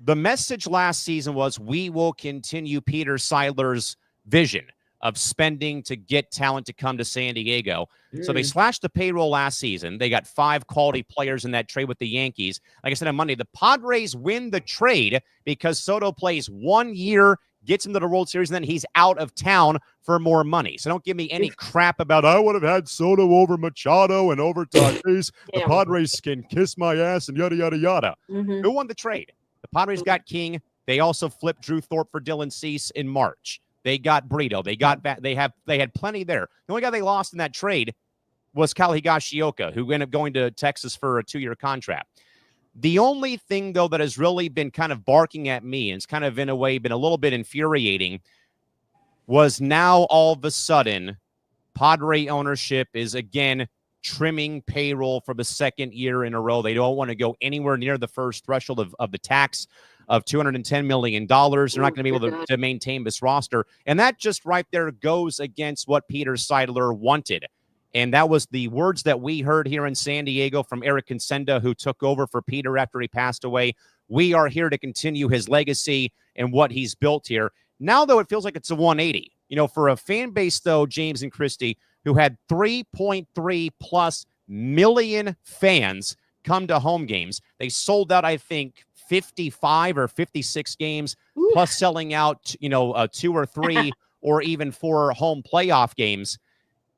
Speaker 1: the message last season was we will continue Peter Seidler's vision of spending to get talent to come to San Diego. So they slashed the payroll last season. They got 5 quality players in that trade with the Yankees. Like I said on Monday, the Padres win the trade because Soto plays 1 year, gets into the World Series, and then he's out of town for more money. So don't give me any crap about, I would have had Soto over Machado and over Tatis. The Padres can kiss my ass and yada, yada, yada. Who won the trade? The Padres got King. They also flipped Drew Thorpe for Dylan Cease in March. They got Brito. They had plenty there. The only guy they lost in that trade was Kyle Higashioka, who ended up going to Texas for a 2-year contract. The only thing, though, that has really been kind of barking at me, and it's kind of in a way been a little bit infuriating, was now all of a sudden Padre ownership is again trimming payroll for the second year in a row. They don't want to go anywhere near the first threshold of the tax of $210 million. They're not going to be able to maintain this roster. And that just right there goes against what Peter Seidler wanted. And that was the words that we heard here in San Diego from Eric Consenda, who took over for Peter after he passed away. We are here to continue his legacy and what he's built here. Now, though, it feels like it's a 180. For a fan base, though, James and Christy, who had 3.3+ million fans come to home games. They sold out, I think, 55 or 56 games, plus selling out, 2 or 3 or even 4 home playoff games.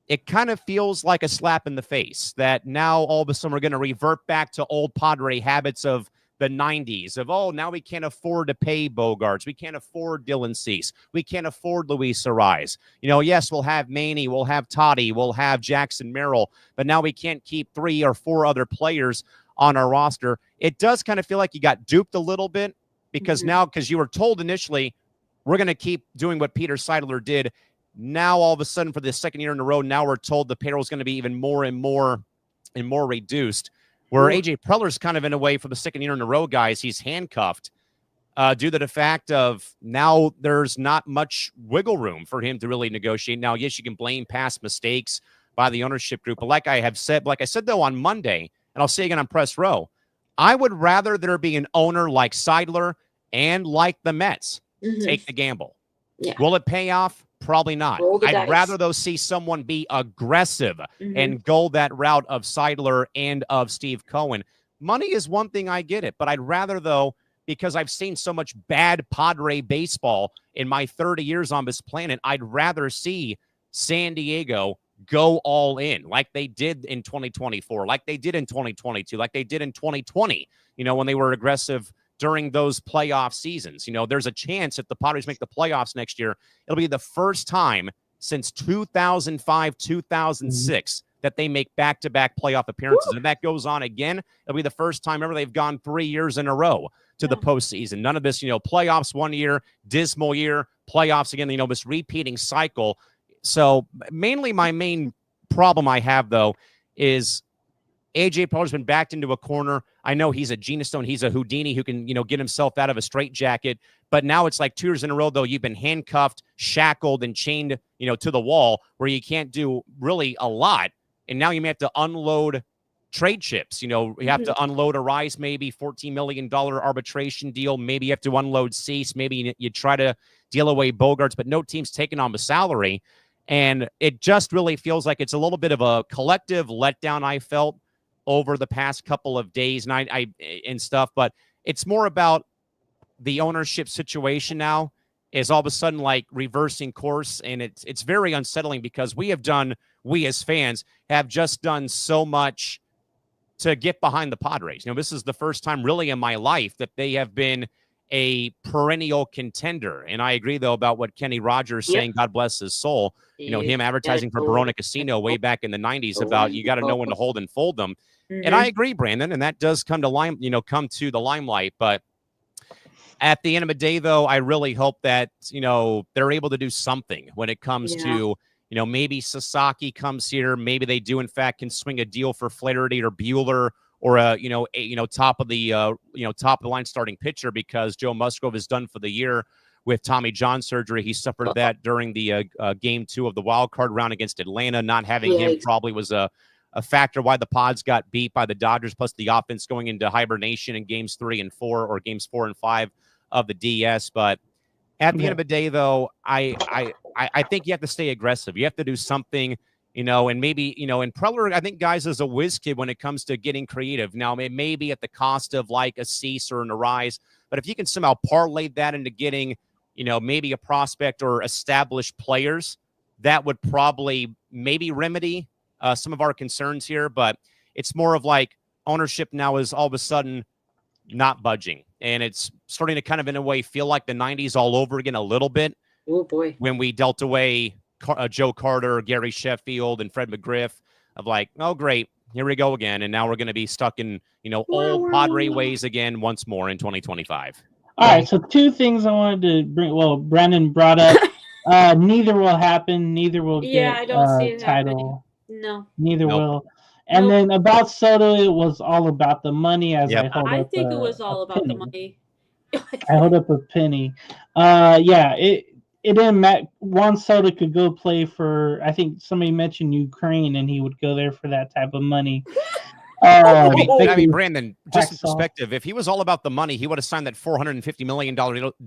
Speaker 1: It kind of feels like a slap in the face that now all of a sudden we're going to revert back to old Padre habits of the 90s of, now we can't afford to pay Bogarts. We can't afford Dylan Cease. We can't afford Luis Arias. Yes, we'll have Manny, we'll have Toddy, we'll have Jackson Merrill, but now we can't keep 3 or 4 other players on our roster. It does kind of feel like you got duped a little bit because now, because you were told initially, we're going to keep doing what Peter Seidler did. Now, all of a sudden, for the second year in a row, now we're told the payroll is going to be even more and more reduced. Where A.J. Preller's kind of in a way for the second year in a row, guys, he's handcuffed due to the fact of now there's not much wiggle room for him to really negotiate. Now, yes, you can blame past mistakes by the ownership group, but like I said though on Monday, and I'll say again on Press Row, I would rather there be an owner like Seidler and like the Mets take the gamble. Yeah. Will it pay off? Probably not.
Speaker 4: Roll the
Speaker 1: I'd
Speaker 4: dice.
Speaker 1: rather, though, see someone be aggressive and go that route of Seidler and of Steve Cohen. Money is one thing, I get it, but I'd rather, though, because I've seen so much bad Padre baseball in my 30 years on this planet, I'd rather see San Diego go all in like they did in 2024, like they did in 2022, like they did in 2020, when they were aggressive during those playoff seasons. There's a chance if the Padres make the playoffs next year, it'll be the first time since 2005, 2006 that they make back-to-back playoff appearances. And if that goes on again, it'll be the first time ever they've gone 3 years in a row to the postseason. None of this, playoffs one year, dismal year, playoffs again, this repeating cycle. So mainly my main problem I have, though, is AJ Preller's been backed into a corner. I know he's a genius stone. He's a Houdini who can, get himself out of a straitjacket. But now it's like 2 years in a row, though, you've been handcuffed, shackled, and chained, to the wall where you can't do really a lot. And now you may have to unload trade chips. You have to unload Arise, maybe $14 million arbitration deal. Maybe you have to unload Cease. Maybe you try to deal away Bogarts, but no team's taking on the salary. And it just really feels like it's a little bit of a collective letdown I felt over the past couple of days and stuff. But it's more about the ownership situation now is all of a sudden like reversing course. And it's very unsettling because we as fans have just done so much to get behind the Padres. This is the first time really in my life that they have been a perennial contender. And I agree, though, about what Kenny Rogers saying, God bless his soul, him advertising for Verona Casino way back in the 90s about you got to know when to hold and fold them. And I agree, Brandon, and that does come to the limelight. But at the end of the day, though, I really hope that, they're able to do something when it comes to, maybe Sasaki comes here. Maybe they do, in fact, can swing a deal for Flaherty or Buehler or top of the line starting pitcher because Joe Musgrove is done for the year with Tommy John surgery. He suffered that during the game 2 of the wild card round against Atlanta. Not having him probably was a factor why the Pods got beat by the Dodgers, plus the offense going into hibernation in games 3 and 4 or games 4 and 5 of the DS. But at the end of the day, though, I think you have to stay aggressive. You have to do something, and maybe, and Preller, I think, guys, is a whiz kid when it comes to getting creative. Now, it may be at the cost of like a Cease or an Arise, but if you can somehow parlay that into getting, maybe a prospect or established players, that would probably maybe remedy some of our concerns here. But it's more of like ownership now is all of a sudden not budging. And it's starting to kind of, in a way, feel like the 90s all over again a little bit.
Speaker 4: Oh, boy.
Speaker 1: When we dealt away Joe Carter, Gary Sheffield, and Fred McGriff of like, oh, great, here we go again. And now we're going to be stuck in, old Padre ways again once more in 2025.
Speaker 2: All right, so 2 things I wanted to bring. Well, Brandon brought up. Neither will happen. Neither will get
Speaker 4: I don't see it
Speaker 2: title.
Speaker 4: happening. No.
Speaker 2: Neither will. And then about Soto, it was all about the money. As I
Speaker 4: think it was all about the money.
Speaker 2: I hold up a penny. It didn't matter. Juan Soto could go play for. I think somebody mentioned Ukraine, and he would go there for that type of money.
Speaker 1: I mean, Brandon, just in perspective, if he was all about the money, he would have signed that $450 million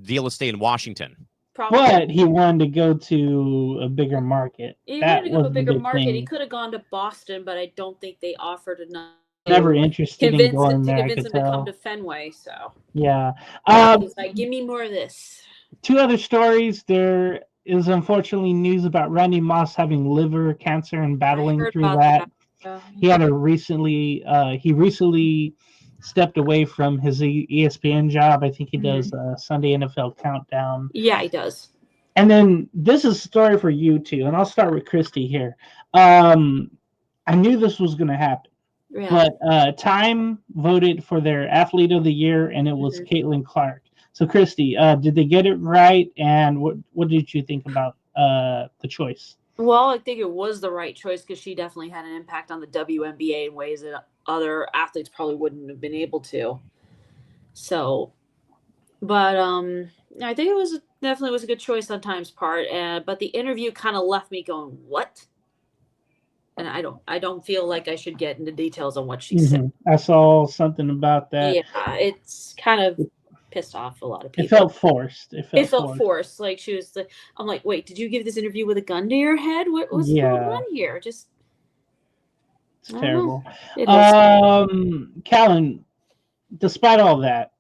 Speaker 1: deal to stay in Washington.
Speaker 2: Probably. But he wanted to go to a bigger market.
Speaker 4: He wanted to go to a bigger market. He could have gone to Boston, but I don't think they offered enough.
Speaker 2: Never interested in going there.
Speaker 4: Convince him to come to Fenway. So
Speaker 2: yeah,
Speaker 4: he's like, give me more of this.
Speaker 2: 2 other stories. There is unfortunately news about Randy Moss having liver cancer and battling through that. He had recently stepped away from his ESPN job. I think he does Sunday NFL Countdown.
Speaker 4: Yeah, he does.
Speaker 2: And then this is a story for you too, and I'll start with Christy here. I knew this was going to happen, but Time voted for their Athlete of the Year, and it was Caitlin Clark. So, Christy, did they get it right? And what did you think about the choice?
Speaker 4: Well, I think it was the right choice because she definitely had an impact on the WNBA in ways that other athletes probably wouldn't have been able to. So, but I think it was definitely a good choice on Time's part. But the interview kind of left me going, "What?" And I don't feel like I should get into details on what she said.
Speaker 2: I saw something about that.
Speaker 4: Yeah, it's kind of pissed off a lot of
Speaker 2: It
Speaker 4: people.
Speaker 2: felt forced.
Speaker 4: It felt forced. Like she was. I'm like, wait, did you give this interview with a gun to your head? What's going on here? Just.
Speaker 2: It's terrible.
Speaker 4: It is.
Speaker 2: Callan, despite all that,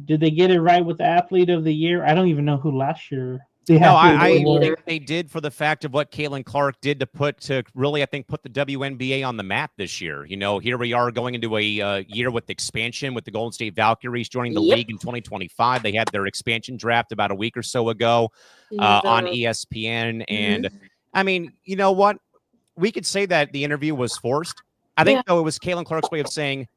Speaker 2: did they get it right with the athlete of the year? I don't even know who last year.
Speaker 1: No, I think they did for the fact of what Caitlin Clark did to really, I think, put the WNBA on the map this year. You know, here we are going into a year with expansion with the Golden State Valkyries joining the league in 2025. They had their expansion draft about a week or so ago on ESPN. And I mean, you know what? We could say that the interview was forced. I think, though, it was Caitlin Clark's way of saying,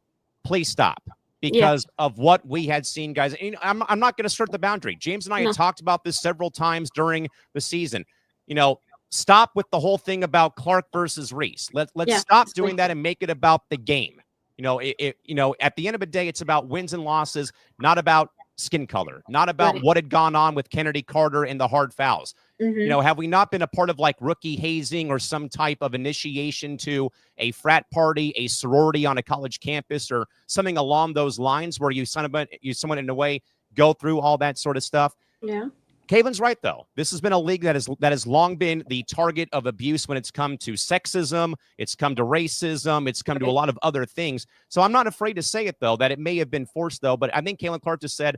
Speaker 1: please stop. Because of what we had seen, guys. And I'm not going to skirt the boundary. James and I had talked about this several times during the season. You know, stop with the whole thing about Clark versus Reese. Let's stop doing that and make it about the game. You know, at the end of the day, it's about wins and losses, not about skin color, not about what had gone on with Kennedy Carter and the hard fouls. You know, have we not been a part of like rookie hazing or some type of initiation to a frat party, a sorority on a college campus, or something along those lines where you somewhat in a way go through all that sort of stuff?
Speaker 4: Yeah.
Speaker 1: Caitlin's right, though. This has been a league that has long been the target of abuse when it's come to sexism, it's come to racism, it's come to a lot of other things. So I'm not afraid to say it, though, that it may have been forced, though. But I think Caitlin Clark just said,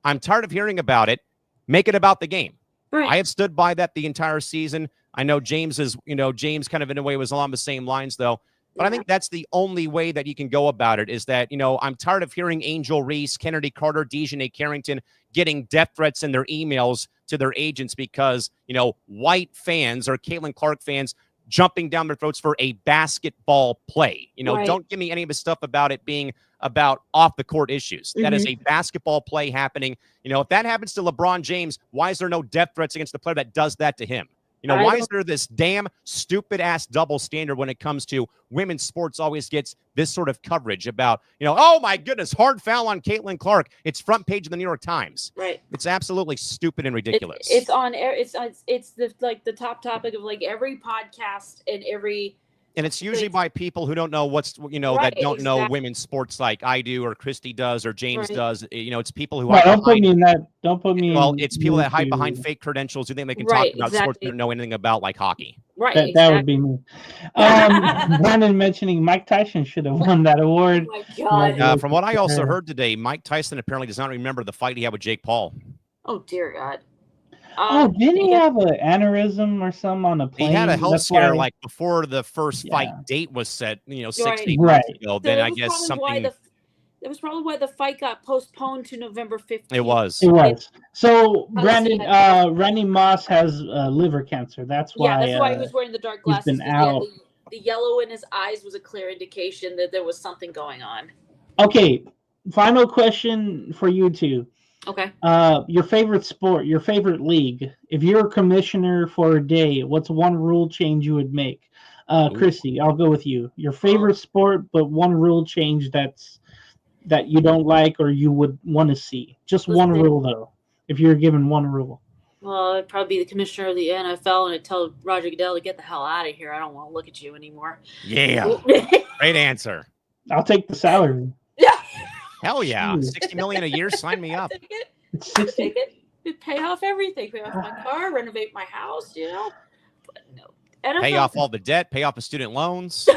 Speaker 1: I'm tired of hearing about it. Make it about the game.
Speaker 4: Right.
Speaker 1: I have stood by that the entire season. I know James kind of in a way was along the same lines, though. But I think that's the only way that you can go about it is that, I'm tired of hearing Angel Reese, Kennedy Carter, Dejanay Carrington getting death threats in their emails to their agents because, white fans or Caitlin Clark fans jumping down their throats for a basketball play. Don't give me any of the stuff about it being about off the court issues. That is a basketball play happening. If that happens to LeBron James, why is there no death threats against the player that does that to him? Why is there this damn stupid ass double standard when it comes to women's sports always gets this sort of coverage about, oh my goodness, hard foul on Caitlin Clark. It's front page of the New York Times.
Speaker 4: Right.
Speaker 1: It's absolutely stupid and ridiculous.
Speaker 4: It's on air. It's the top topic of like every podcast and every.
Speaker 1: And it's usually by people who don't know that don't know women's sports like I do or Christy does or James does. It's people who
Speaker 2: don't put me in that. Don't put me.
Speaker 1: Well, it's people that hide behind fake credentials who think they can talk about sports they don't know anything about, like hockey.
Speaker 4: Right.
Speaker 2: That would be me. Brandon mentioning Mike Tyson should have won that award.
Speaker 4: Oh my God.
Speaker 1: From what I also heard today, Mike Tyson apparently does not remember the fight he had with Jake Paul.
Speaker 4: Oh dear God.
Speaker 2: Didn't he have an aneurysm or something on a plane?
Speaker 1: He had a health scare like before the first fight date was set, 6 months ago. Then I guess something.
Speaker 4: That was probably why the fight got postponed to November 15th.
Speaker 1: It was.
Speaker 2: So Brandon, Randy Moss has liver cancer. That's why.
Speaker 4: Yeah, that's why he was wearing the dark glasses.
Speaker 2: He's been out.
Speaker 4: The yellow in his eyes was a clear indication that there was something going on.
Speaker 2: Okay, final question for you two.
Speaker 4: Okay.
Speaker 2: Your favorite sport, your favorite league. If you're a commissioner for a day, what's one rule change you would make? Chrissy, I'll go with you. Your favorite sport, but one rule change that you don't like or you would want to see. Just one rule, though, if you're given one rule.
Speaker 4: Well, I'd probably be the commissioner of the NFL and I'd tell Roger Goodell to get the hell out of here. I don't want to look at you anymore.
Speaker 1: Yeah. Great answer.
Speaker 2: I'll take the salary.
Speaker 4: Yeah.
Speaker 1: Hell yeah. $60 million a year. Sign me up.
Speaker 2: It's 60.
Speaker 4: Pay off everything. Pay off my car, renovate my house, But no. NFL.
Speaker 1: Pay off all the debt, pay off the student loans.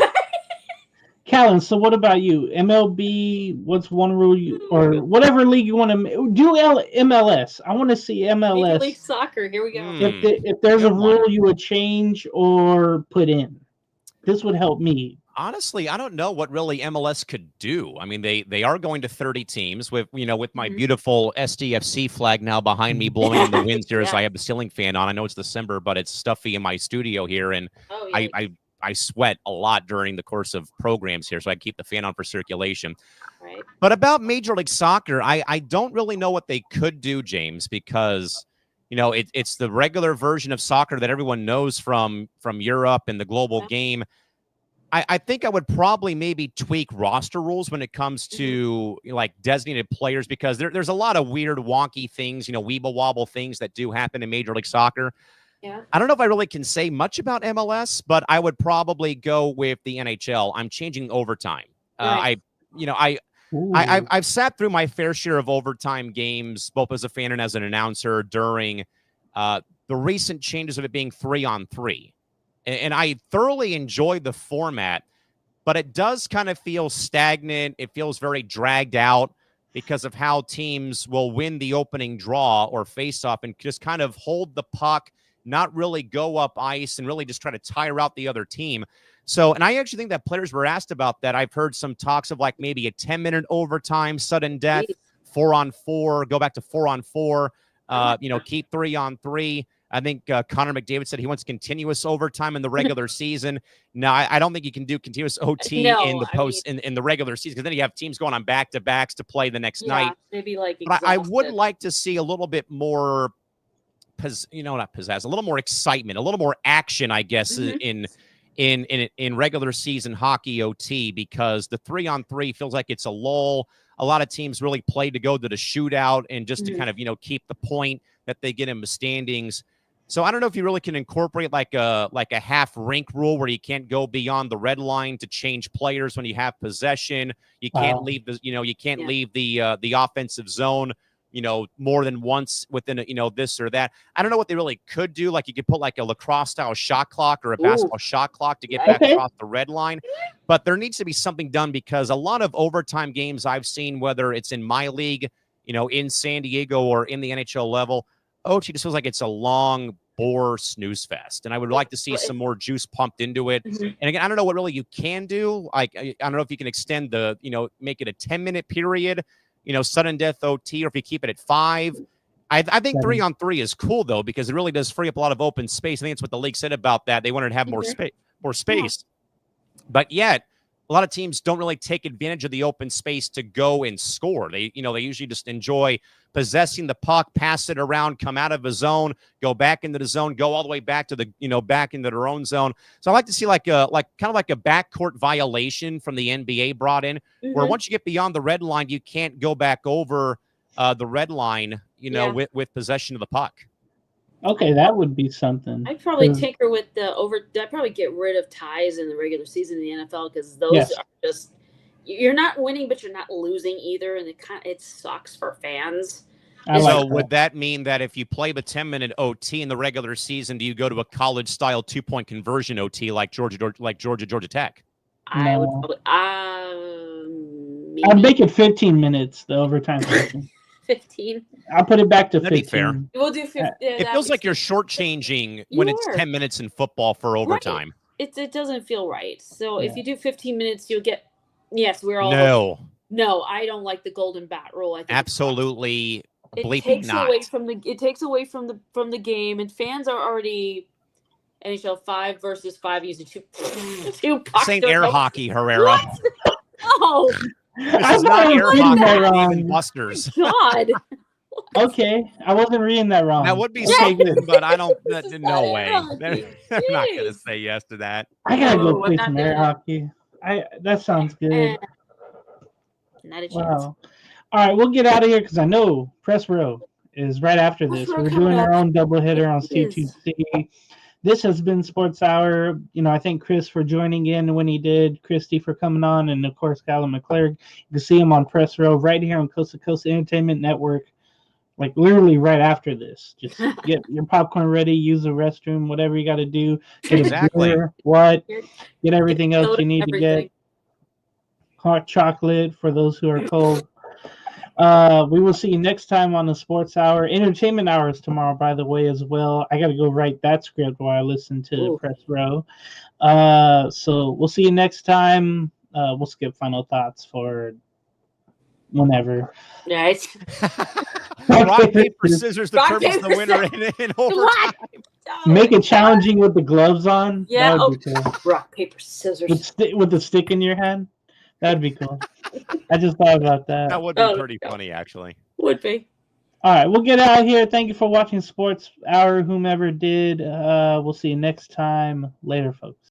Speaker 2: Callan, so what about you? MLB, what's one rule or whatever league you want to do? MLS. I want to see MLS.
Speaker 4: Major League Soccer. Here we go.
Speaker 2: If there's a rule you would change or put in, this would help me.
Speaker 1: Honestly, I don't know what really MLS could do. I mean, they are going to 30 teams with my beautiful SDFC flag now behind me blowing in the winds here as I have the ceiling fan on. I know it's December, but it's stuffy in my studio here, and I sweat a lot during the course of programs here, so I keep the fan on for circulation.
Speaker 4: Right.
Speaker 1: But about Major League Soccer, I don't really know what they could do, James, because it's the regular version of soccer that everyone knows from Europe and the global game. I think I would probably maybe tweak roster rules when it comes to like designated players, because there's a lot of weird, wonky things, weeble wobble things that do happen in Major League Soccer.
Speaker 4: Yeah.
Speaker 1: I don't know if I really can say much about MLS, but I would probably go with the NHL. I'm changing overtime.
Speaker 4: Right.
Speaker 1: I've sat through my fair share of overtime games, both as a fan and as an announcer, during the recent changes of it being 3-on-3. And I thoroughly enjoy the format, but it does kind of feel stagnant. It feels very dragged out because of how teams will win the opening draw or face-off and just kind of hold the puck, not really go up ice, and really just try to tire out the other team. So, and I actually think that players were asked about that. I've heard some talks of like maybe a 10-minute overtime, sudden death, 4-on-4, go back to 4-on-4, keep 3-on-3. I think Connor McDavid said he wants continuous overtime in the regular season. No, I don't think you can do continuous OT in the regular season, because then you have teams going on back-to-backs to play the next night.
Speaker 4: Maybe like
Speaker 1: but I would like to see a little bit more, not pizzazz, a little more excitement, a little more action, I guess, in regular season hockey OT, because the 3-on-3 feels like it's a lull. A lot of teams really play to go to the shootout and just to kind of, keep the point that they get in the standings. So I don't know if you really can incorporate like a half rink rule where you can't go beyond the red line to change players when you have possession. You can't leave leave the offensive zone, more than once within this or that. I don't know what they really could do. Like you could put like a lacrosse style shot clock or a basketball shot clock to get back across the red line. But there needs to be something done, because a lot of overtime games I've seen, whether it's in my league, in San Diego or in the NHL level, OT just feels like it's a long bore snooze fest. And I would like to see some more juice pumped into it. And again, I don't know what really you can do. Like, I don't know if you can extend make it a 10-minute period, sudden death OT, or if you keep it at 5. I think 3-on-3 is cool, though, because it really does free up a lot of open space. I think that's what the league said about that. They wanted to have more space. But yet, a lot of teams don't really take advantage of the open space to go and score. They usually just enjoy possessing the puck, pass it around, come out of a zone, go back into the zone, go all the way back to the, back into their own zone. So I like to see kind of like a backcourt violation from the NBA brought in, where once you get beyond the red line, you can't go back over the red line, with possession of the puck.
Speaker 2: Okay, that would be something.
Speaker 4: I'd probably tinker with I'd probably get rid of ties in the regular season in the NFL, because those are just, you're not winning, but you're not losing either, and it sucks for fans.
Speaker 1: Would that mean that if you play the 10-minute OT in the regular season, do you go to a college-style 2-point conversion OT like Georgia Tech?
Speaker 2: I
Speaker 4: would probably, maybe.
Speaker 2: I'd make it 15 minutes, the overtime session.
Speaker 4: 15.
Speaker 2: I'll put it back to
Speaker 1: That'd
Speaker 2: 15.
Speaker 1: Be fair.
Speaker 4: We'll do 15.
Speaker 1: It feels like you're shortchanging when it's 10 minutes in football for overtime.
Speaker 4: Right. It doesn't feel right. So if you do 15 minutes, you'll get. Yes, we're all. No, I don't like the golden bat rule. I think
Speaker 1: absolutely.
Speaker 4: It takes away from the game, and fans are already NHL 5 versus 5 using two pucks.
Speaker 1: Same air hockey, Herrera.
Speaker 4: No.
Speaker 1: This is not air hockey, even Busters.
Speaker 4: God.
Speaker 2: Okay, I wasn't reading that wrong.
Speaker 1: That would be something, but I don't. No way. They're not going to say yes to that.
Speaker 2: I gotta go play some air hockey. That sounds good.
Speaker 4: Not a chance.
Speaker 2: Wow. All right, we'll get out of here because I know Press Row is right after this. We're doing our own doubleheader on C2C. This has been Sports Hour. I thank Chris for joining in when he did, Christy for coming on, and of course, Callum McClurg. You can see him on Press Row right here on Coast to Coast Entertainment Network, like literally right after this. Just get your popcorn ready, use the restroom, whatever you got to do. Get
Speaker 1: exactly.
Speaker 2: Get everything else you need to get. Hot chocolate for those who are cold. We will see you next time on the Sports Hour. Entertainment Hours tomorrow, by the way, as well. I got to go write that script while I listen to Press Row. So we'll see you next time. We'll skip final thoughts for whenever.
Speaker 4: Right.
Speaker 1: Rock, paper, scissors determines the winner in overtime.
Speaker 2: Make it challenging with the gloves on.
Speaker 4: Yeah.
Speaker 2: That would be cool.
Speaker 4: Rock, paper, scissors.
Speaker 2: With the stick in your hand. That'd be cool. I just thought about that.
Speaker 1: That would be pretty funny, actually.
Speaker 4: Would be.
Speaker 2: All right, we'll get out of here. Thank you for watching Sports Hour, whomever did. We'll see you next time. Later, folks.